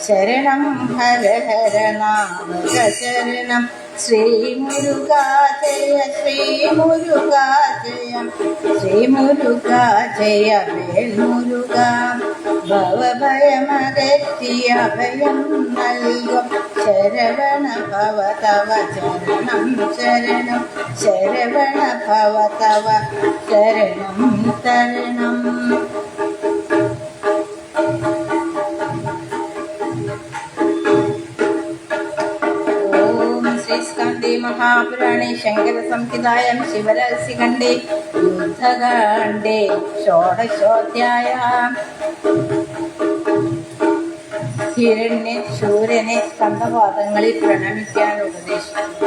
ശരണം ഹര ഹര നാമക ശരണം ശ്രീമുരുകാ ജയ ശ്രീമുരുകാ ജയ ശ്രീമുരുകാ ജയ വേൽമുരുകാ ഭവഭയമകറ്റിയ അഭയം നൽകും ശരവണ ഭവ തവ ശരണം ശരണം ശരവണ ഭവ തവ ശരണം ശരണം. സ്കന്ധേ മഹാപുരാണേ ശങ്കരസംഹിതായാം ശിവരഹസ്യഖണ്ഡേ യുദ്ധകാണ്ഡേ ഷോഡശോധ്യായഃ. ഹിരണ്യശൂരനെ സ്കന്ധപാദങ്ങളിൽ പ്രണമിക്കാൻ ഉപദേശിച്ചു.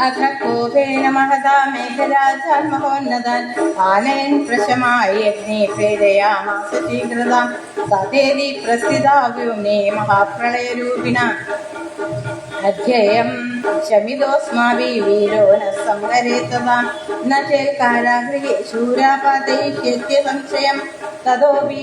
അഥ കോപേന മഹതാ മേഘരാജാൻ മഹോന്നതാൻ ആനയൻ പ്രശമായി അഗ്നി പ്രേരയാമാസ ശീഘ്രതാം തഥേതി പ്രസ്ഥിതാവ്യോനേ മഹാപ്രളയരൂപിണ അധ്യയം ശമിതോസ്മാഭിः വീരോ ന സംവരേതതാം ന ചേത് കാരാഗൃഹേ ശൂരാപാതയിഷ്യത്യ സംശയം തതോപി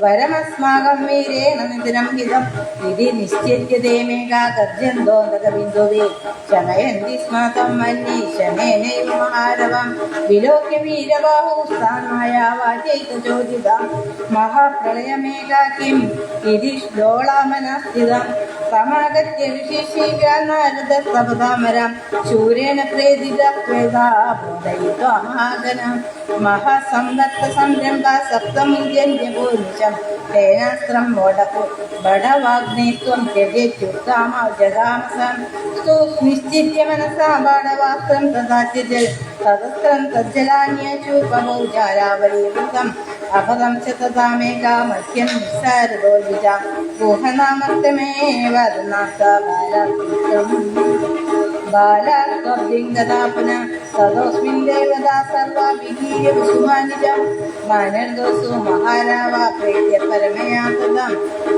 വരമസ്മാകം വീരേണ നിതിനം ഹിതം ഇതി നിശ്ചിത്യതേ മേഘാ ഗർജന്തോന്തകബിന്ദുവേ ശമയന്തി സ്മ തം മന്യേ ശമേനൈവ മഹാരവം വിലോക്യ വീരബാഹു സ്ഥാന്മായാവാചൈതചോദിതാം മഹാപ്രളയമേഘാ കിം ഇതി ശ്ലോളാമനസ്ഥിതം സമാഗത്യ വിശേഷീകാനാരദസ്തപതാമരാം ശൂരേണ പ്രേതിത പ്രേതാബോധയിത്വാ മഹാഗണം മഹാസംവർത്ത സംരംഭ സപ്തമുദ്യന്യപൂർണിശം തേനാസ്ത്രം ബടവാഗ്നേത്വം ത്യജേത്യുക്താമ ജഗാമസം സ്തു നിശ്ചിത്യ മനസാ ബാടവാസ്ത്രം തഥാത്യജൽ തദസ്ത്രം തജ്ജലാന്യചൂപമൗജാരാവലീകൃതം അപദം ച തഥാമേകാ മധ്യം നിസ്സാരദോർവിജാം ഗുഹനാമർത്തമേവ ബാലാത്വബ്ദിംഗതാപന തദോസ്മിൻ ദേവതാ സർവ വിധീയ കുസുമാനിജം മാനർദോസു മഹാരാവ പ്രേത്യ പരമയാ തദം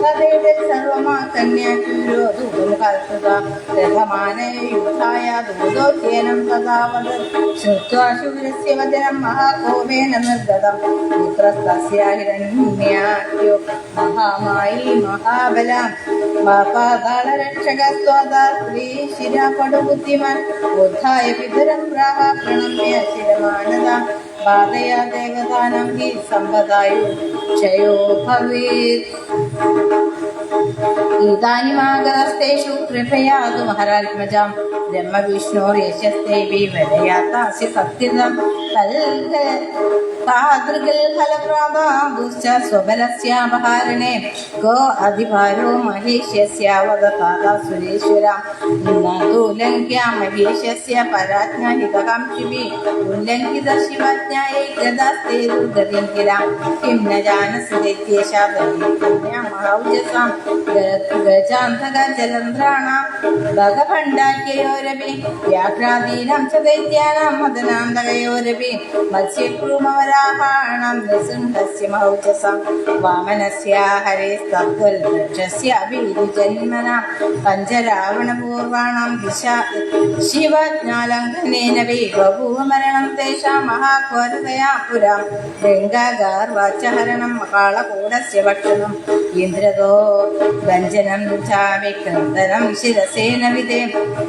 തദേവ സർവമാ കന്യാചൂരോ ദുഃഖമുഖാൽകൃത രഥമാനയ യുദ്ധായ ദൂതോച്യേനം തഥാവത് ശ്രുത്വാ ശൂരസ്യ വചനം മഹാകോപേന നിർഗതം പുത്രസ്തസ്യ ഹിരണ്യാക്യോ മഹാമായി മഹാബലാം പാതാളരക്ഷകസ്വാദാ സ്ത്രീ ശിരാപടുബുദ്ധിമാൻ ഉദ്ധായ പിതരം പ്രാഹ പ്രണമ്യ ശിരമാനതാം ബാധയാ ദേവതാനം ഹി സമ്പദായു ക്ഷയോ ഭവേത്. ഇതാനിമാഗതസ്തേഷു കൃപയാതു മഹാരാത്മജാം ബ്രഹ്മവിഷ്ണോർയശസ്തേ വരയാതാസ്യ സത്യതം താദൃഗൽഫലപ്രാദാദുശ്ച സ്വബലസ്യാപഹാരണേ കോ അധിഭാരോ മഹേഷ്യസ്യ വദതാദാ സുരേശ്വരാം ഉല്ലംഘ്യ മഹേഷ്യസ്യ പരാജ്ഞാഹിതകാംക്ഷിഭിः ഉല്ലംഘിത ശിവജ്ഞായൈ ഗതാസ്തേ ദുർഗതിം കിലാം കിം ന ജാനസി ദൈത്യേഷാ ദൈത്യാ മഹൗജസാം ഗജാന്തക ജലന്ധ്രാണാം ഭഗഭണ്ഡാഖ്യയോരപി വ്യാഘ്രാദീനാം ച ദൈത്യാനാം മദനാന്തകയോരപി ऋषभे मत्स्यकृमवराहाणां नृसिंहस्य मौजसां वामनस्य हरेस्तद्वल्लक्षस्याभिजन्मना पञ्चरावणपूर्वाणां दिशा शिवज्ञालङ्घनेन वै बभूव मरणं तेषां महाघोरतया पुरा गङ्गागार्वाचहरणं कालकूटस्य भक्षणम् इन्द्रदो व्यञ्जनं चाविक्रन्दनं शिरसेन विदे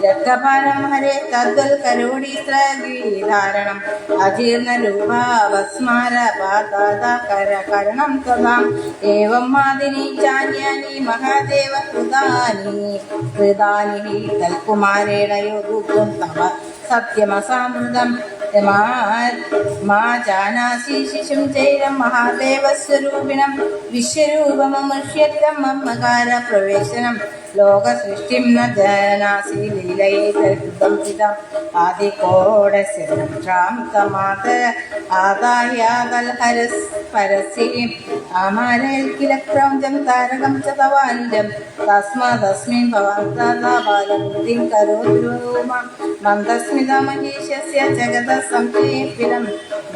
रक्तपानं हरे तद्वल्करोडीस्त्रगीधारणम् अजीर्णरूपावस्मारपादाकरणं त्वदाम् एवं मादिनी चान्यानि महादेव कृतानि तल्कुमारेण योगुक्तं तव सत्यमसामृतम् मा जानासि शिशुं चैरं महादेवस्वरूपिणं विश्वरूपममुष्यत्वं ममकारप्रवेशनं लोकसृष्टिं न जानासि लीलैर्कृतं पितम् आदिकोडस्य रक्षां तमाद आदायादल्हरस्परसीम् आमारैः किल क्रौञ्चं तारकं च तवानुजं तस्मादस्मिन् भवन्तः बालबुद्धिं करोतु मन्दस्मितमहेशस्य जगतः संशयेऽखिलं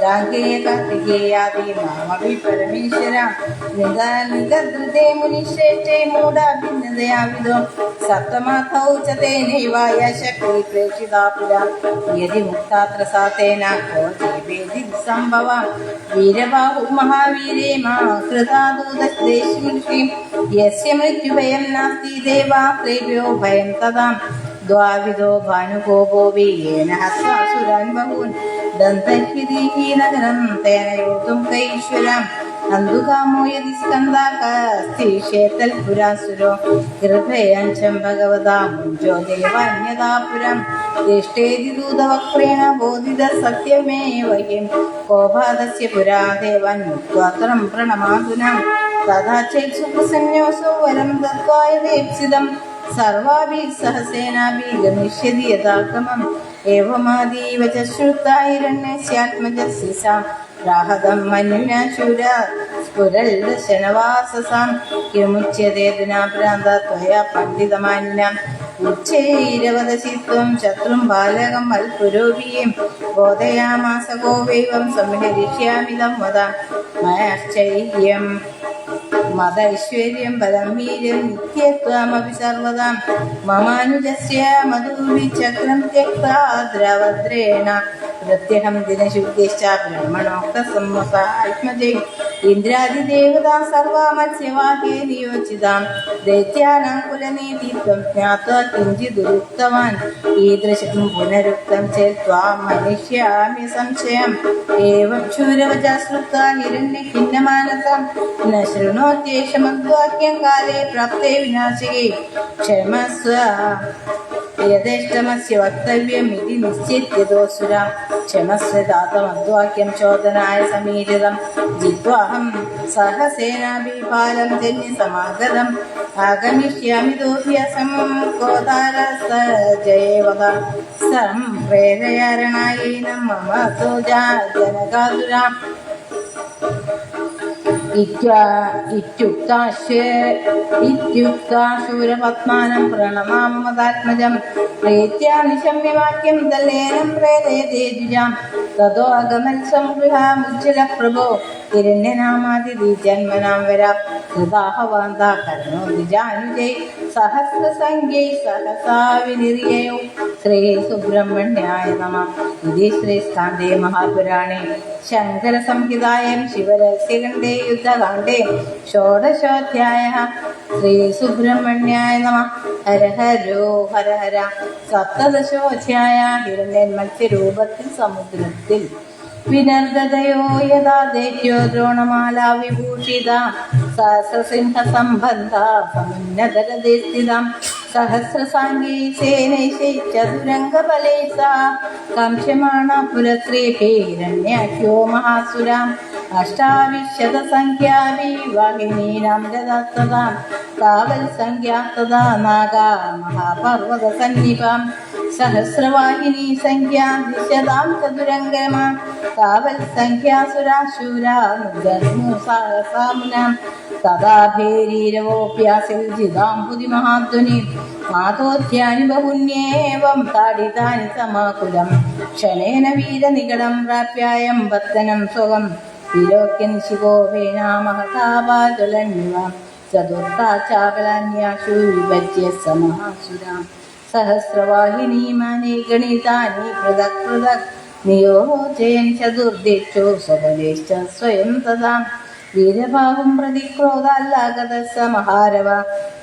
गाङ्गेयकार्तिकेयादि मामपि परमेश्वर निगद्रुते मुनिश्रेष्ठे मूढाभिन्नतया विदो सप्तमाथौ च तेनैवाय शक्ति प्रेषिता पुरा यदि मुक्तात्र सा तेन को जीवेदि सम्भव वीरबाहु महावीरे मा कृता दूतदेशमृषिं यस्य मृत्युभयं नास्ति देवात्रेभ्यो भयं तदा द्वाविदो भानुकोपो येन हस्तासुरान् बहून् दन्तहिरीनगरं तेन योद्धुं कैश्वरम् अन्धुकामो यदि स्कन्दाकास्ति शेतल्पुरासुरो कृपयञ्चं भगवता मुञ्चो देवान्यदा पुरं तिष्ठेति दूतवक्त्रेण बोधितः सत्यमेव किं कोपादस्य पुरा देवान् मुक्त्वात्रं प्रणमातुनां तथा चेत् सुप्रसन्योऽसो वरं दत्त्वा यदेप्सितम् सर्वाभिः सह सेनाभिः गमिष्यति यथाक्रमम् एवमादीव च श्रुता हिरण्यस्यात्मजस्य सा राहतं मन्युना शूरा स्फुरल्दशनवाससां किमुच्यते अधुना भ्रान्ता त्वया पण्डितमान्याम् उच्चैरवदसि त्वं शत्रुं बालकम् अल्पुरोभिः बोधयामास गोवैवं संहरिष्यामि तं वदा मयाश्चर्यम् मदैश्वर्यं बलं वीर्यं नित्यत्वमपि सर्वदा ममानुजस्य मधुविचक्रं त्यक्त्वा द्रवद्रेण प्रत्यहं दिनशुद्धिश्च ब्रह्मणोक्तसम्मतात्मजे इन्द्रादिदेवता सर्वा मत्स्यवाहे नियोजितां दैत्यानां कुलनीतित्वं ज्ञात्वा किञ्चिदुक्तवान् ईदृशं पुनरुक्तं चेत् त्वां मनिष्यामि संशयम् एवं शूरवचा श्रुत्वा हिरण्यखिन्नमानसां न शृणोत्येषमद्वाक्यं काले प्राप्ते विनाशिके क्षमस्व यथेष्टमस्य वक्तव्यमिति निश्चित्यदोऽसुरा क्षमस्व दातमद्वाक्यं चोदनाय समीरितं जित्वाहं सहसेनाभिपालं जन्यसमागतम् आगमिष्यामि तोऽभ्यसं कोदारस्तजयेवद सम्प्रेरयारणायैनं मम तो जनकातुरा इत्युक्ताशूरपद्मानं प्रणमाममदात्मजं प्रीत्या निशम्य वाक्यं दलेनं प्रेरयते द्विजां ततो अगमत्संगृहामुज्ज्वलप्रभो हिरण्यनामादिजन्मनां वरा कृताहवान्ता कर्णो द्विजानुजै सहस्रसङ्ख्यै सहसा विनिर्ययौ श्रीसुब्रह्मण्याय नमः इति श्रीस्कान्दे महापुराणे शङ्करसंहितायां शिवरहस्यखण्डे युद्धकाण्डे षोडशोऽध्यायः श्रीसुब्रह्मण्याय नमः हर हरो हर हर सप्तदशोऽध्यायः हिरण्यन्मत्स्यरूपത്തിൽ സമുദ്രത്തിൽ വിനർദതയോ യഥാ ദേത്യോ ദ്രോണമാലാ വിഭൂഷിത സഹസ്രസിംഹസംബന്ധ സമുന്നതരതേ സ്ഥിതം सहस्रसाङ्गी सेनैषै चतुरङ्गबलै सा काङ्क्षमाणा पुरस्त्रीभिः हिरण्याख्यो महासुराम् अष्टाविंशतसङ्ख्याभिवाहिनीनां ददात्तदां तावत्सङ्ख्या तदा नागा महापर्वतसन्निभां सहस्रवाहिनी संख्या दिशतां चतुरङ्गमा तावत्सङ्ख्यासुराशूरा नुदन्नु सहसामुनां തഥാ ഭേരീരവോപ്യാസിൽ ജിതാംബുതി മഹാധ്വനി മാതോധ്യാനി ബഹുന്യേവം താടിതാനി സമാകുലം ക്ഷണേന വീരനികടം പ്രാപ്യായം വർത്തനം സ്വകം വിലോക്യൻ ശിവോപേന മഹതാപാതുലന്യവ ചതുർത്ഥാ ചാപലാന്യാശു വിഭജ്യ സമഹാസുരാം സഹസ്രവാഹിനീമാനി ഗണിതാനി പൃഥക് പൃഥക് നിയോജയൻ ചതുർദിക്ഷു സബലേശ്ച സ്വയം തഥാ വീരബാഹും പ്രതിക്രോധാല്ലാഗതസ്സ മഹാരവ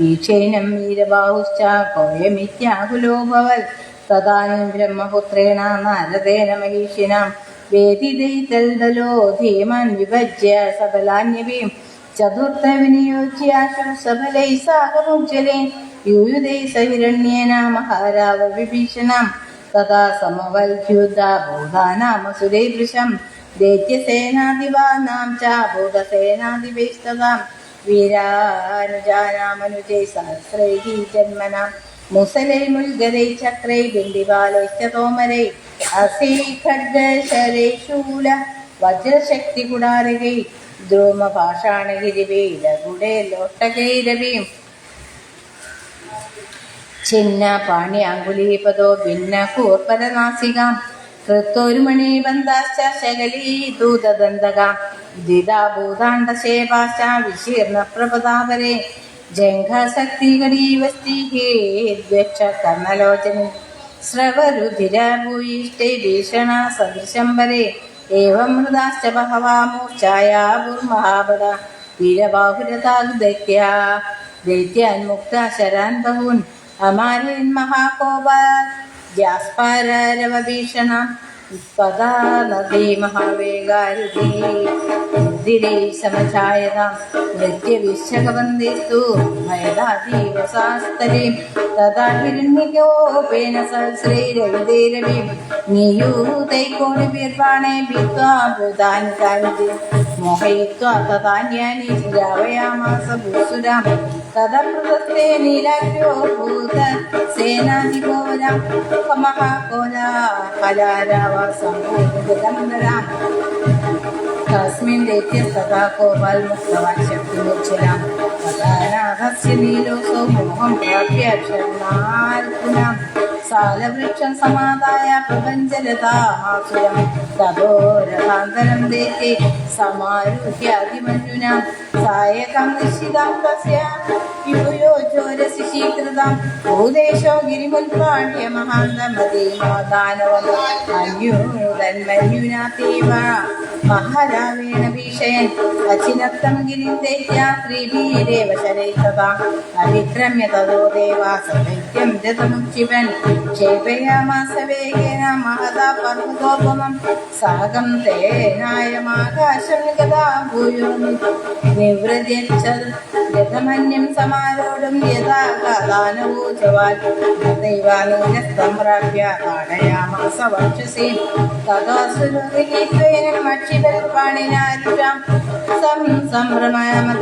ഈക്ഷേനം വീരബാഹുശ്ച കോയമിത്യാകുലോഭവൽ തദാനും ബ്രഹ്മപുത്രേണ നാരദേന മഹീഷിനാം വേദിതൈതൽദലോ ധീമാൻ വിഭജ്യ സബലാന്യവീം ചതുർത്ഥ വിനിയോജ്യാശു സബലൈ സാഗമുജ്ജലേ യൂയുധൈ സഹിരണ്യേന മഹാരാവ വിഭീഷണാം തഥാ സമവൽഭ്യുതാ ഭൂതാനാമസുരൈദൃശം ദൈത്യസേനാധിപാനാം ച ഭൂതസേനാധിപൈസ്തതാം വീരാനുജാനാമനുജൈ സഹസ്രൈഃ ജന്മനാം മുസലൈ മുൽഗരൈ ചക്രൈ ബിംബിപാലൈശ്ച തോമരൈ അസൈ ഖഡ്ഗശരൈ ശൂല വജ്രശക്തി കുടാരകൈ ദ്രോമപാഷാണഗിരിവൈ ലഘുടേ ലോട്ടകൈരവീം ഛിന്ന പാണ്യാങ്കുലീപദോ ഭിന്ന കൂർപ്പരനാസികാം കൃത്തോരുമണീബന്ധാശ്ച ശകലീദൂതദന്തകാം ദ്വിധാഭൂതാണ്ഡശേപാശ്ച വിശീർണ പ്രപദാപരേ ജംഘസക്തികടീവസ്തിഹേദ്വക്ഷ കർണലോചനി സ്രവരുധിരഭൂയിഷ്ടൈ ഭീഷണ സദൃശംബരേ ഏവം മൃതാശ്ച ബഹവാ മൂർച്ഛായാഭുർമഹാബല വീരബാഹുരതാ ദൈത്യാൻമുക്ത ശരാൻ ബഹൂൻ അമാരേൻ മഹാകോപ ജാസ്പാരവഭീഷണം പദാ നദീ മഹാവേഗാരുധീരൈ സമഛായതാം നൃത്യവിശ്വകവന്ദിസ്തു ഭയദാതീവ സാസ്തരീം തഥാ ഹിരണ്യകോപേന സഹസ്രൈരവിതൈരവീം നിയൂതൈകോണിഭിർബാണൈ ഭിത്വാ ഭൂതാനി കാഞ്ചി മോഹയിത്വാ തഥാന്യാനി ശ്രാവയാമാസ ഭൂസുരാം തദപ്രദസ്തേ നീലാഗ്ര്യോ ഭൂത സേനാധിപോരാം മഹാകോലാഹലാരാവസംഭൂതഗന്ധരാം തസ്മിൻ ദൈത്യസ്തഥാ കോപാൽ മുക്തവാൻ ശക്തിമുജ്ജലാം തഥാനാഥസ്യ നീലോസോ മോഹം പ്രാപ്യ ക്ഷണാൽപുനാം സാലവൃക്ഷം സമാദായ പ്രപഞ്ചലതാസുരം തഥോരഥാന്തരം ദൈത്യേ സമാരുഹ്യാതിമന്യുനാം സായകം നിശ്ചിതാം തസ്യ യുയോജോരശിശീകൃതം ഭൂദേശോ ഗിരിമുൽപാണ്ഡ്യ മഹാന്തമതീമാദാനവം അന്യൂതന്മന്യുനാതീവ മഹാരാവേണ ഭീഷയൻ അചിനത്തം ഗിരിം ദൈത്യാ ശ്രീഭീരേവ ശരൈതതാം അവിക്രമ്യ തതോ ദേവാസ ദൈത്യം രഥമുജ്ജീവൻ ക്ഷേപയാമാസ വേഗേന മഹതാ പർവതോപമം സാഗം തേനായമാകാശം ഗതാ ഭൂയോ നിവ്രജ രഥമന്യം സമാരോഢം യഥാ ദാനവൂചവാൻ ദൈവാനൂനസ്തം പ്രാപ്യ താടയാമാസ വക്ഷസീം തതോസുരൂപിനീത്വേനം അക്ഷിപൽപാണിനാരുഷാം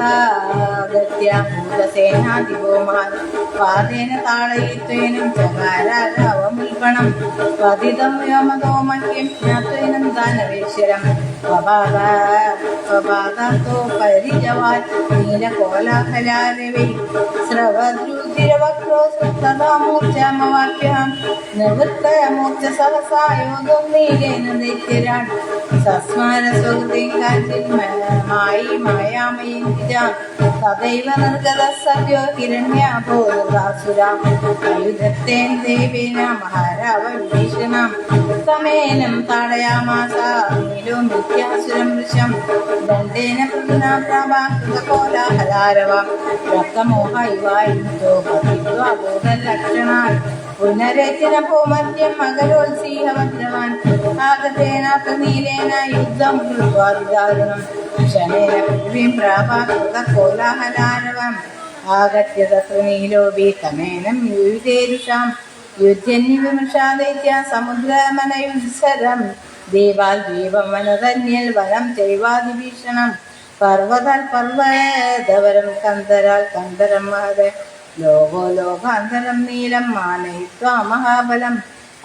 സംഭ്രമമതാഗത്യ ഭൂതസേനാധിപോ മഹാൻ പാദേന താളയിത്വേനം ചകാരാവമുൽപണം പതിതം വ്യോമതോ മഹ്യം ജ്ഞാത്വേനം ദാനവേശ്വരം സ്വപാദാത്തോ പരിജവാൻ നീലകോലാഹലാരവൈ സ്രവദ്രുതിരവക്രോ തഥാ മൂർച്ഛമവാപ്യാം നിവൃത്തയമൂർച്ഛ സഹസായോധം നീലേന ദൈത്യരാൻ സസ്മാര സ്വകൃതിം കാഞ്ചിന്മായി മായാമയീം ദ്വിജാം തദൈവ നിർഗത സദ്യോ ഹിരണ്യാഭോദാസുരാം ആയുധത്തേൻ ദേവേന മഹാരാവ വിഭീഷണാം തമേനം താടയാമാസ നീലോ മിഥ്യാസുരം വൃശം ദണ്ഡേന പൃഥുനാ പ്രാഭാകൃതകോലാഹലാരവാം രക്തമോഹ ഇവായുക്തോ പതിത്വാ ബോധലക്ഷണാൻ പുനരേചന ഭൂമധ്യം മകരോത്സീഹവജ്രവാൻ ആഗതേനാഥ നീലേന യുദ്ധം കൃത്വാതിദാരുണം ക്ഷണേന പൃഥ്വീം പ്രാഭാകൃതകോലാഹലാരവം ആഗത്യ തത്ര നീലോപി തമേനം യുയുധേരുഷാം യുദ്ധന്യവിമർശാദൈത്യ സമുദ്രമനയുത്സരം ദേവാൽ ദ്വീപം വനതന്യൽ വനം ചൈവാതിഭീഷണം പർവ്വതാൽ പർവ്വതവരം കന്തരാൽ കന്തരം മഹദ ലോകോ ലോകാന്തരം നീലം മാനയിത്വാ മഹാബലം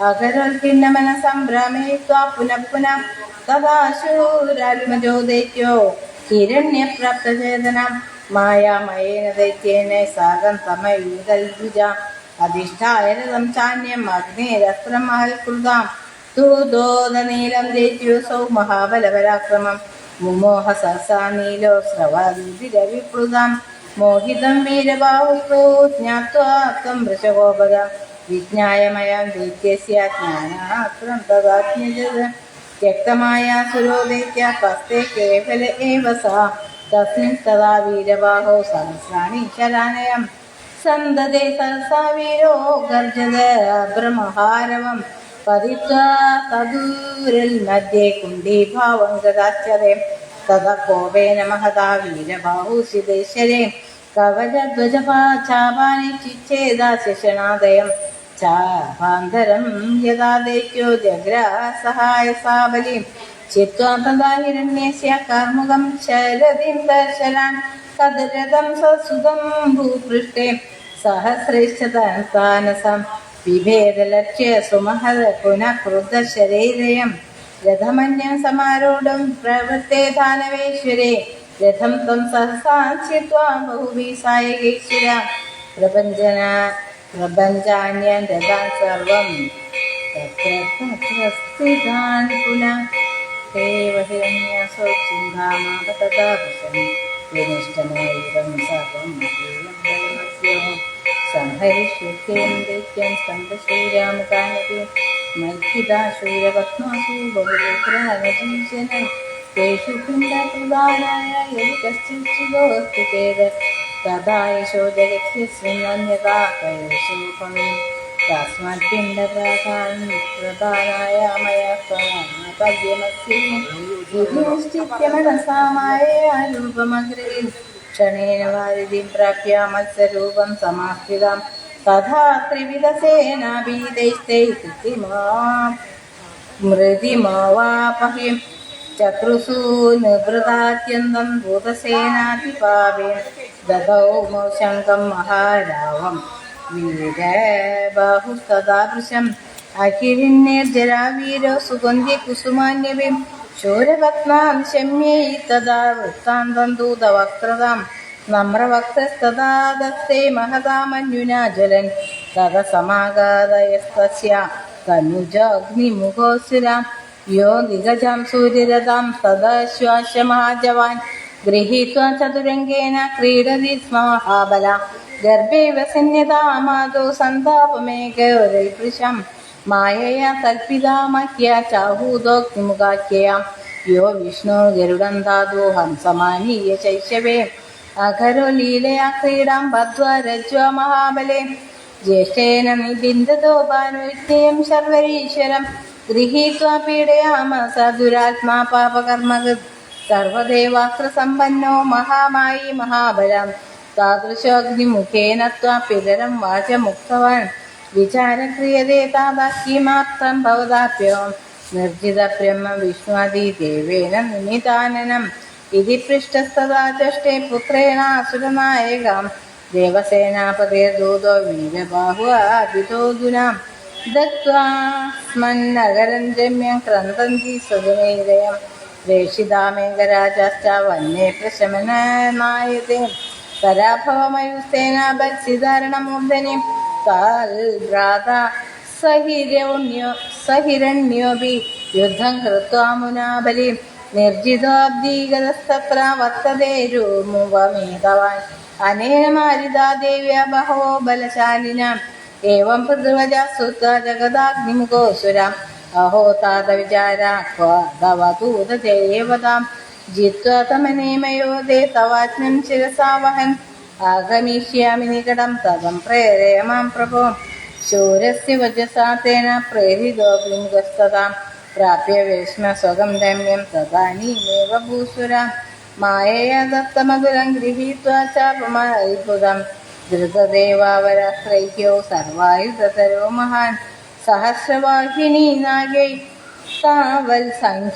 അകരോൽക്കിന്നമന സംഭ്രമയിത്വാ പുനഃ പുനഃ തഥാശൂരാത്മജോ ദൈത്യോ ഹിരണ്യപ്രാപ്തചേതനം മായാമയേന ദൈത്യേന സാഗം തമയുഗൽഭുജ അധിഷ്ഠായനതം ചാന്യം അഗ്നേരസ്ത്രം മഹൽകൃതാം തൂദോദനീലം ദൈത്യോസൗ മഹാബലപരാക്രമം മുമോഹ സഹസാ നീലോ സ്രവവിപ്ലുതാം മോഹിതം വീരബാഹുസ്തോ ജ്ഞാത്വാ ത്വം വൃഷഗോപദ വിജ്ഞായമയാം ദൈത്യസ്യ ജ്ഞാനാസ്ത്രം തദാജ്ഞജത് त्यक्तमायासुरो दैत्या कस्ते केवल एव सा तस्मिन् तदा वीरबाहो सहस्राणि शरानयं सन्ददे सहसा वीरो गर्जद ब्रह्महारवं पतित्वा तदूरल्मध्ये कुण्डीभावं गदाच्यते तदा कोपेन महता वीरबाहुसिदेश्वरे कवचध्वजपाचापानि चिच्छेदाशनादयं चापान्तरं यदा दैत्यो जग्रासहायसाबलिं चित्वा तदा हिरण्यस्य कार्मुकं शरदिं दर्शनान् तद्रथं ससुतं भूपृष्ठे सहस्रैश्चतानसं बिभेदलक्ष्य सुमहद पुनः क्रुद्धशरीरयं रथमन्यं समारूढं प्रवृत्ते दानवेश्वरे रथं तं सहसा चित्वा बहुभिः सायकैश्वर्या प्रपञ्चान्यन् रथान् सर्वं तत्र स्थितान् पुनः एव हिरण्यासौ चिन्तामाप तदा वशं विनिष्टमयूरं सर्वं संहरिष्यत्यं दैत्यं स्कन्दशूरामुखानपि मल्किता शूरपद्मासु बहुपुत्रानजीजन तेषु पिण्डप्रदानाय यदि कश्चित् शिवोऽस्ति चेत् तदा यशो जगत्स्य शृण्वन्यता कयशोपमे तस्मात् पिण्डप्रदानाय मया पद्यमस्ति निश्चित्य मनसा मायया रूपमग्रवीं क्षणेन वारिधिं प्राप्य मत्स्यरूपं समास्थितां तथा त्रिविधसेनाभिदैस्तैः मृदिमवापहिं चक्रुषु निवृतात्यन्तं भूतसेनाधिपावे ददौ शङ्कं महारावं वीरबाहुस्तदादृशम् अकिरिन्निर्जरा वीरो सुगन्धिकुसुमान्यविं शूरपत्नां शम्यै तदा वृत्तान्तं दूतवक्त्रतां नम्रवक्त्रस्तदा दत्ते महतामन्युना ज्वलन् तदा समागादयस्तस्य तनुजाग्निमुखोऽसुरां यो दिगजां सूर्यरथां तदाश्वासमहाजवान् गृहीत्वा चतुरङ्गेन क्रीडति स्म महाबला गर्भे वसन्यतामादौ सन्तापमेकवरैपृशं मायया कल्पितामह्या चाहूदोक्तिमुखाख्यया यो विष्णो गरुडं धातु हंसमानीय शैशवे अकरो लीलया क्रीडां बद्ध्वा रज्ज्वा महाबले ज्येष्ठेन निबिन्दतो बालविद्यं शर्वरीश्वरं गृहीत्वा पीडयामास दुरात्मा पापकर्मकृत् सर्वदेवास्त्रसम्पन्नो महामायी महाबलं तादृशोऽग्निमुखेन त्वा पितरं वाचमुक्तवान् विचारक्रियते तादा किमार्थं भवदाप्यहं निर्जितब्रह्म विष्णुवादिदेवेन निमिताननम् इति पृष्टस्तदा चष्टे पुत्रेण असुरनायकां देवसेनापतिर्दूतो वीरबाहु अभितोऽधुना दत्त्वा स्मन्नगरं रम्यं क्रन्दन्ति स्वजनैरयं प्रेषितामेघराजाश्च वन्ये प्रशमनायते पराभवमयुस्तेन भत्सिधारणमूर्धनिं ताल्भ्राता सहिरण्योऽपि युद्धं कृत्वा मुना बलि निर्जितोऽब्धिगतस्तत्र वर्तते रूमुवमेतवान् अनेन मारिता देव्या बहवो बलशालिनाम् एवं पृथ्वजा सुता जगदाग्निमुखोऽसुराम् अहो तादविचारा क्व भवतूतदेवतां जित्वा तमनेमयो दे तवाज्ञं शिरसा वहन् आगमिष्यामि निकटं तदं प्रेरय मां प्रभो शूरस्य वजसा तेन प्रेरितोऽग्निमुखस्ततां प्राप्य वेश्मस्वगं रम्यं तदानीमेव भूसुरा मायया दत्तमधुरं गृहीत्वा चापमद्भुतं धृतदेवावराश्रैक्यो सर्वायुधतरो महान् सहस्रवाहिनी नागै तावल्सङ्ख्यातरैः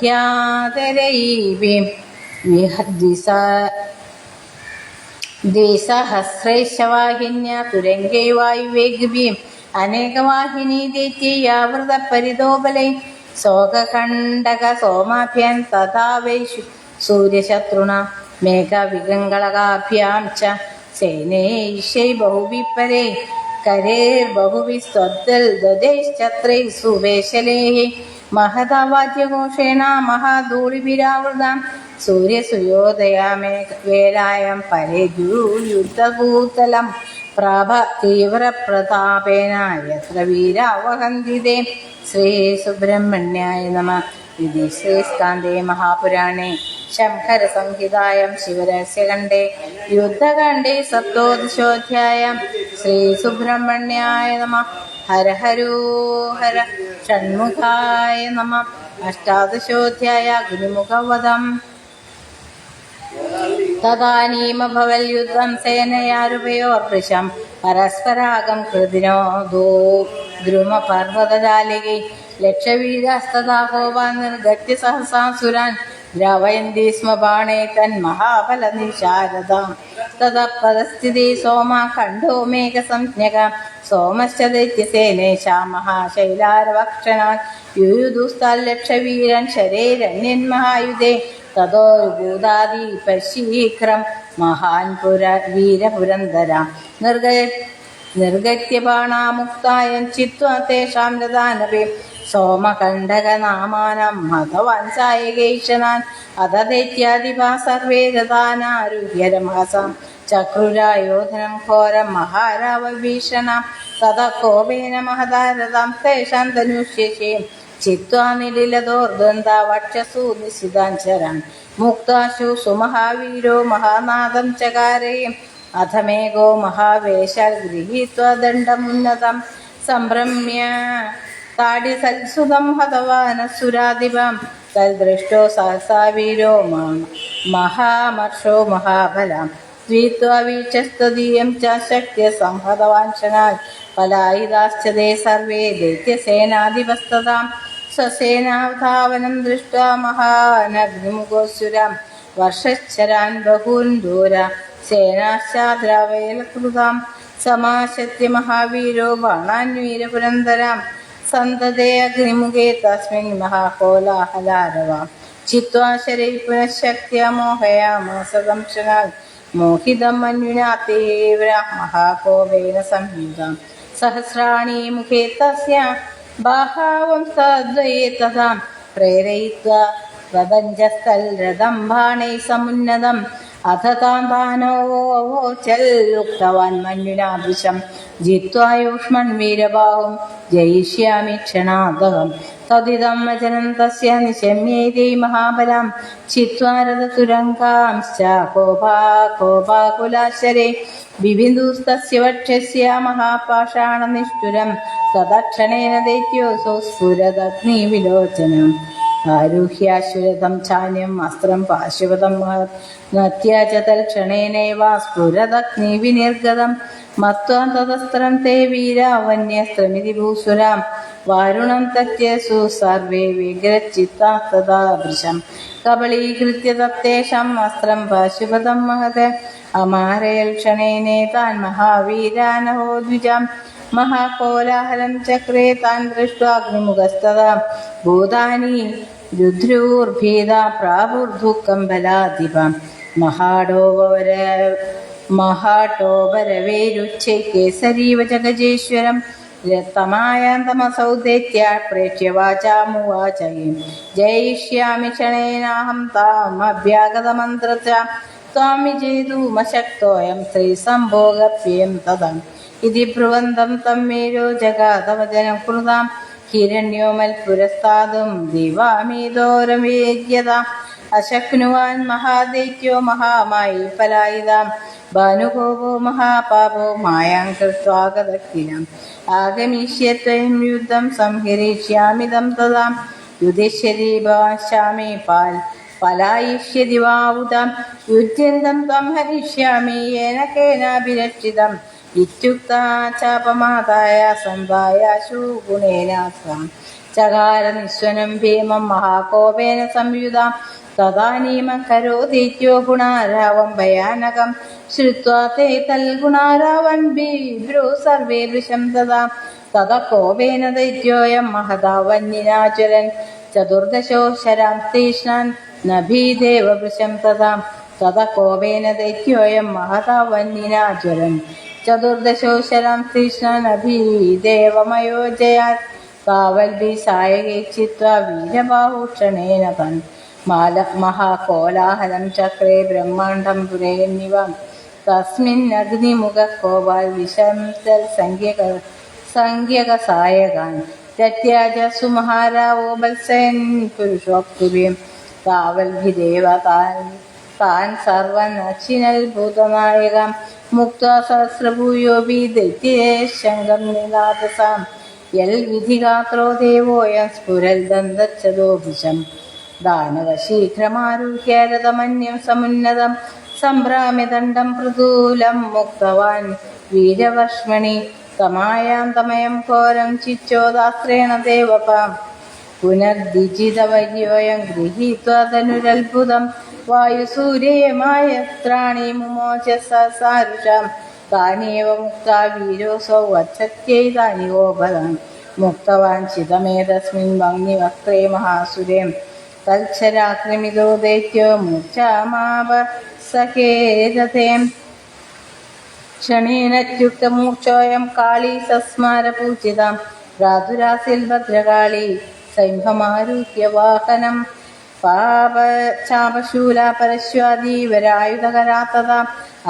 द्विसहस्रैश्वाहिन्या तुरङ्गै वायुवेगभिः अनेकवाहिनी दैत्ययावृतपरितोबलैः शोकखण्डकसोमाभ्यां तथा वै सूर्यशत्रुणा മേഘവികങ്ങളകാഭ്യാം ച സേനൈഷൈ ബഹുവിപരേ കരേർബഹുവിസ്ത്വദ്ദൽ ദദൈശ്ചത്രൈ സുവേശലേഃ മഹതാവാദ്യഘോഷേണ മഹാധൂളിഭിരാവൃതാം സൂര്യസുയോദയാമേവേലായം പരേദ്യുയുദ്ധഭൂതലം പ്രാഭ തീവ്രപ്രതാപേന യത്ര വീരാവഹന്തിതേ. ശ്രീ സുബ്രഹ്മണ്യായ നമഃ. ഇതി ശ്രീസ്കാന്ദേ മഹാപുരാണേ ശംഖരസംഹിതായാം ശിവരഹസ്യഖണ്ഡേ യുദ്ധഖണ്ഡേ സപ്തോദശോऽധ്യായः. ശ്രീ സുബ്രഹ്മണ്യായ നമഃ. ഹര ഹരോ ഹര. ഷണ്മുഖായ നമഃ. അഷ്ടാദശോऽധ്യായः. അഗ്നിമുഖവധം. തദാനീമഭവൽയുദ്ധം സേനയാരുഭയോർഭൃശം പരസ്പരാഗം കൃതിനോ ദ്രുമപർവതജാലികൈ ലക്ഷവീരാസ്തഥാ കോപാൻ നിർഗത്യ സഹസാസുരാൻ ദ്രവയന്തി സ്മ ബാണേ തന്മഹാബലനിശാരദാം. തതഃ പദസ്ഥിതി സോമാ ഖണ്ഡോ മേഘസംജ്ഞക സോമശ്ച ദൈത്യസേനേശാ മഹാശൈലാരവക്ഷണാൻ യുയുധുസ്തല്ലക്ഷവീരൻ ശരേരണ്യന്മഹായുധേ. തതോ ഭൂതാദീപശീഘ്രം മഹാൻ വീരപുരന്ദരാം നിർഗത്യ ബാണാമുക്തായം ചിത്വാ തേഷാം രഥാനപി സോമകണ്ഠകനാമാനം ഹതവാൻ സായകൈഷണാൻ. അത ദൈത്യാദിപാ സർവേ രഥാനാരുഹ്യ രമഹസാം ചക്രുരായോധനം ഘോരം മഹാരാവഭീഷണാം. തത കോപേന മഹതാരതാം തേഷാം ധനുഷ്യശേം ചിത്വാ നിലിലതോർദ്വന്ദ വക്ഷസു നിശിതാഞ്ചരാൻ മുക്താശു സുമഹാവീരോ മഹാനാദം ചകാരയും അഥമേകോ മഹാവേശ ഗൃഹീത്വാ ദണ്ഡമുന്നതം സംഭ്രമ്യ താടിസൽസുതം ഹതവാനസുരാധിപം തൽദൃഷ്ടോ സഹസാ വീരോ മഹാമർഷോ മഹാബലം ദ്വീത്വാ വീക്ഷസ്തദീയം ച ശക്ത്യ സംഹതവാൻഷനാൽ പലായിതാശ്ച തേ സർവേ ദൈത്യസേനാധിപസ്തതാം. സ്വസേനാധാവനം ദൃഷ്ട്വാ മഹാനഗ്നിമുഖോസുരാം വർഷശ്ചരാൻ ബഹൂൻ ദൂര സേനാശ്ചാദ്രാവേലകൃതാം. സമാശത്യ മഹാവീരോ ബാണാൻവീരപുരന്ദരാം സന്തതേ അഗ്നിമുഖേ തസ്മിൻ മഹാകോലാഹലാരവാം. ചിത്വാ ശരൈ പുനഃശക്ത്യാ മോഹയാമാസ ദംശനാൽ മോഹിതം മന്യുനാ തീവ്ര മഹാകോപേന സംയുതാം. സഹസ്രാണി മുഖേ തസ്യ ബാഹാവം തദ്വയേ തഥാ പ്രേരയിത്വാ വദഞ്ചസ്ഥൽരഥം ബാണൈ സമുന്നതം. അഥ താൻ താനോവോചൽ മന്യുനാ ദൃശം ജിത്വാ യൂഷ്മൺ വീരബാഹും ജയിഷ്യാമി ക്ഷണാദകം. തദിദം വചനം തസ്യ നിശമ്യേതൈ മഹാബലാം ചിത്വാ രഥതുരങ്കാംശ്ച കോപാകുലാശരേ ബിബിന്ദുസ്തസ്യ വക്ഷസ്യ മഹാപാഷാണനിഷ്ഠുരം. തദക്ഷണേന ദൈത്യോऽസौ സ്ഫുരദഗ്നിവിലോചനം ആരുഹ്യാശ്വരഥം ഛാന്യം അസ്ത്രം പാശുപതം നത്യ ച തൽക്ഷണേനൈവ സ്ഫുരദഗ്നിവിനിർഗതം. മത്വാ തദസ്ത്രം തേ വീരാവന്യസ്ത്രമിതി ഭൂസുരാം വാരുണം തത്യസു സർവേ വിഗ്രച്ചിത്താസ്തദാ വൃശം കബളീകൃത്യ തത്തേഷാം അസ്ത്രം പാശുപതം മഹത് അമാരയൽ ക്ഷണേനേതാൻ മഹാവീരാനഹോ ദ്വിജാം. മഹാകോലാഹലം ചക്രേ താൻ ദൃഷ്ട്വാഗ്നിമുഖസ്തദാ ഭൂതാനി രുദ്രൂർഭീതാ പ്രാപുർദുഃഖം ബലാധിപം. മഹാടോപരവേരുച്ഛൈ കേസരീവ ജഗജേശ്വരം തമായാന്തമസൗ ദൈത്യ പ്രേക്ഷ്യ വാചാമുവാചയും ജയിഷ്യാമി ക്ഷണേനാഹം താമഭ്യാഗതമന്ത്ര ത്വാം വിജേതുമശക്തോയം ശ്രീസംഭോഗപ്യം തദം. ഇതി ബ്രുവന്തം തമ്മേരോ ജഗാതവചനം കൃതാം ഹിരണ്യോമൽ പുരസ്താതും ദിവാമീതോരമേദ്യതാം. അശക്നുവാൻ മഹാദൈത്യോ മഹാമായി പലായിതാം ഭാനുകോപോ മഹാപാപോ മായാം കൃത്വാഗതക്കിലം. ആഗമിഷ്യത്വം യുദ്ധം സംഹരിഷ്യാമിതം തദാം. യുധിഷ്യതി ഭവാശ്യാമി പലായിഷ്യതി വാവുതാം. യുജ്യന്തം ത്വം ഹരിഷ്യാമി യേന കേനാഭിരക്ഷിതം. ഇത്യുക്താ ചാപമാതായ സന്ധായാശു ഗുണേനാസ്വാം ചകാര നിശ്വനം ഭീമം മഹാകോപേന സംയുതാം. തദാനീമകരോദൈത്യോ ഗുണാരാവം ഭയാനകം. ശ്രുത്വാ തേ തൽഗുണാരാവൻ ബിഭ്രൂ സർവേ വൃശം തഥാ. തത കോപേന ദൈത്യോയം മഹതാവന്യനാചരൻ ചതുർദശോ ശരാം തീഷ്ണാൻ നഭീദേവ വൃശം തഥാ. ततः कोपेन दैत्योऽयं महता वह्निना ज्वलन् चतुर्दशोऽशरं तीक्ष्णनभीदेवमयोजयात् कावल्भिः चित्वा वीरबाहुक्षणेन तन् महाकोलाहलं चक्रे ब्रह्माण्डं पुरेन्निव तस्मिन्नग्निमुखः कोपाल् विशंसल् संज्ञकसायकान् त्यज्याज सुमहारावो बत्सयन् पुरुषोक्तिभिः कावल्भिदेव तान् सर्वान् अक्षिणल्भूतनायकान् मुक्त्वा सहस्रभूयोऽपि दैत्येशङ्गं निनादसाम् यल्विधिगात्रो देवोऽयं स्फुरल्दन्तच्छदोभुजम् दानवशीघ्रमारुह्य रथमन्यं समुन्नतं सम्भ्राम्यदण्डं प्रतूलं मुक्तवान् वीरवर्ष्मणि तमायां तमयं घोरं चिच्चोदास्त्रेण देवपाम् पुनर्दिजितवर्योऽयं गृहीत्वा धनुरल्भुतं वायुसूर्यमायत्राणि मुमोच सारुषां तान्येव मुक्ता वीरोऽसौ वत्सत्यैतानि गोपदान् मुक्तवान् चितमेतस्मिन् भग्निवक्त्रे महासुरे तक्षराक्रमितो दैत्यो मूर्च्छामापसखे क्षणेनत्युक्तमूर्छोऽयं काली सस्मारपूजितां प्रादुरासीत् भद्रकाली सैंहमारुह्य वाहनं पापचापशूला परश्वादीवरायुधकरा तथा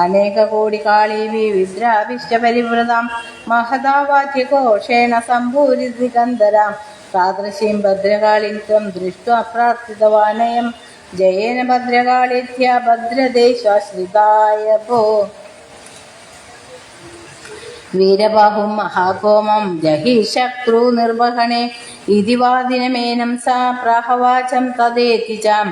अनेककोटिकाली विविद्राभिश्च परिवृतां महदा वाद्यघोषेण सम्भूरिदिगन्धरां तादृशीं भद्रकालीं त्वं दृष्ट्वा प्रार्थितवानयं जयेन भद्रकालीत्या भद्रदेशाश्रिताय भो वीरबाहुं महाकोमं जहि शत्रुनिर्वहणे इति वादिनमेनं सा प्राहवाचं तदेति चां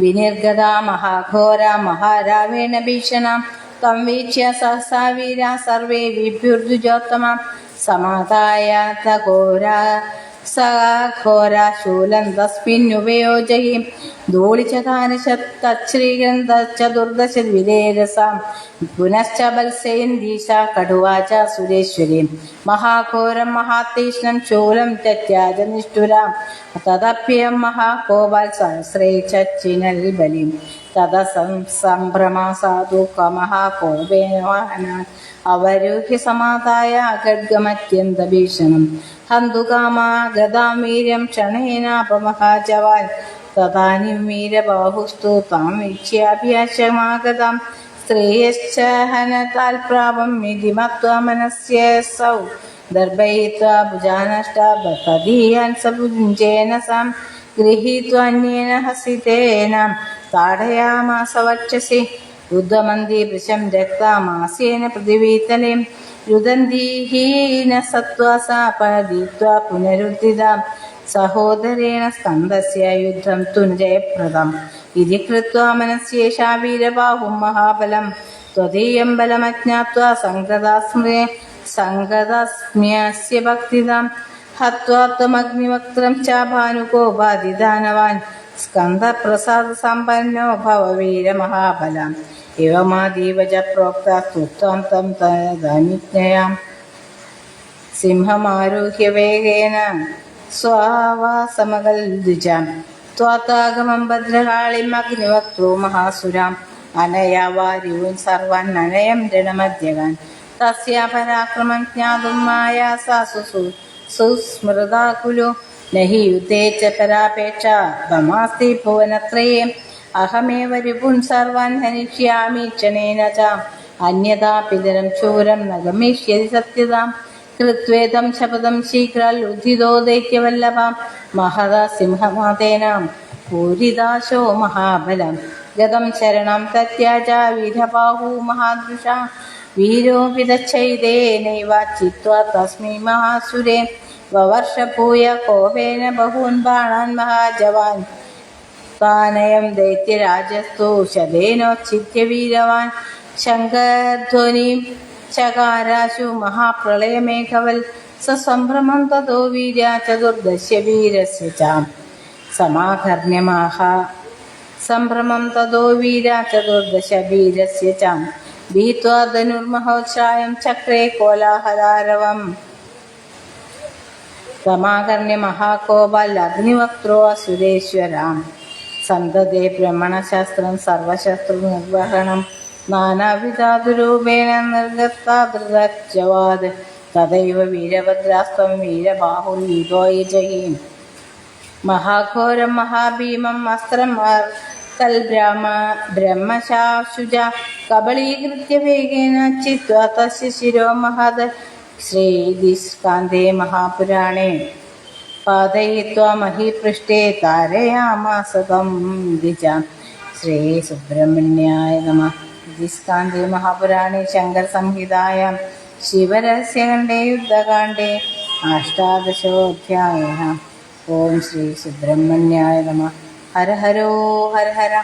विनिर्गता महाघोरा महारावेण भीषणां तं वीक्ष्य सहसा वीरा सर्वे विभ्युर्जुजोत्तमां समादाय घोरा सा घोरा शूलं तस्मिन्नुपयोजहि धूलिचकारशतच्छ्रीगन्धश्चतुर्दश द्विरेरसां पुनश्च बल्सेन्दीशा कटुवाचा सुरेश्वरीं महाघोरं महातीक्ष्णं शूलं त्यज्याज निष्ठुरां तदप्यं महाकोपाल् सहस्रे चच्चिनल् बलिं तदा सम्भ्रमा साधु कमहाकोपेन वाहनान् अवरुह्य समादाय खड्गमत्यन्तभीषणं हन्तुकामा गदां वीर्यं क्षणेनापमहाजवान् तदानीं वीरबाहुस्तु तां वीक्ष्याभ्याशमागतां श्रेयश्च हनताल्प्रापं इति मत्वा मनस्यसौ दर्पयित्वा भुजानष्टा तदीयान् सभुञ्जेन सां गृहीत्वान्येन हसितेन ताडयामास वक्षसि रुद्धमन्दी वृशं रक्तामास्येन पृथिवीतले रुदन्तीहीन सत्त्वा सा पदित्वा पुनरुद्धिता सहोदरेण स्कन्दस्य युद्धं तु न जयप्रदम् इति कृत्वा मनस्येषा वीरबाहुं महाबलं त्वदीयं बलमज्ञात्वा सङ्गतस्म्यस्य भक्तिदां हत्वा त्वमग्निवक्त्रं च भानुकोपाधिदानवान् स्कन्दप्रसादसम्पन्नो भव वीरमहाबलाम् एवमादीव च प्रोक्ता स्तुत्वां तं तदनुज्ञयां सिंहमारुह्य वेगेन स्वावासमगल्द्विजां त्वातागमं भद्रकाळीम् अग्निवक्त्रो महासुराम् अनया वारियून् सर्वान् अनयं रणमध्यगान् तस्या पराक्रमं ज्ञातुं माया सा सुस्मृताकुलो न हि युद्धे च परापेक्षा त्वमास्ति भुवनत्रये अहमेव रिपुन् सर्वान् हनिष्यामि क्षणेन च अन्यथा पितरं शूरं न गमिष्यति सत्यतां कृत्वेदं शपथं शीघ्राल् उद्धितो दैत्यवल्लभां महदा सिंहमातेनां पूरिदाशो महाबलं गतं शरणं तत्याज वीरबाहु महादृशा वीरोऽपि तच्छैदेनैव चित्वा तस्मै महासुरे ववर्षभूय कोपेन बहून् बाणान् महाजवान् तानयं दैत्यराजस्तु शतेनोच्छिद्य वीरवान् शङ्खध्वनिं चकाराशु महाप्रलयमेघवल् ससम्भ्रमं ततो वीर्या चतुर्दश्य वीरस्य च समाकर्ण्यमाह सम्भ्रमं ततो वीर्या चतुर्दश वीरस्य च भीत्वा धनुर्महोत्सायं चक्रे कोलाहलारवम् समाकर्ण्य महाकोपाल् अग्निवक्त्रो असुरेश्वरां സന്തതേ ബ്രഹ്മണശാസ്ത്രം സർവശസ്ത്ര നിർവഹണം നാനാവിധാതുരൂപേണ നിർഗത്താദൃതജവാദ് തദൈവ വീരഭദ്രാസ്ത്വം വീരബാഹുൽയുധോയജഹീം മഹാഘോരം മഹാഭീമം അസ്ത്രം ബ്രഹ്മശാശുജ കബളീകൃത്യ വേഗേന ചിത്വാ തസ്യ ശിരോ മഹത് ശ്രീദിസ്കാന്തേ മഹാപുരാണേ പാതയിത്വാ മഹീപൃഷ്ഠേ താരയാമാസ തം ദ്വിജാം. ശ്രീ സുബ്രഹ്മണ്യായ നമഃ. ദിസ്കാന്തേ മഹാപുരാണേ ശങ്കര സംഹിതായാം ശിവരഹസ്യഖണ്ഡേ യുദ്ധകാണ്ഡേ അഷ്ടാദശോऽധ്യായः. ഓം ശ്രീ സുബ്രഹ്മണ്യായ നമഃ. ഹര ഹരോ ഹര ഹര.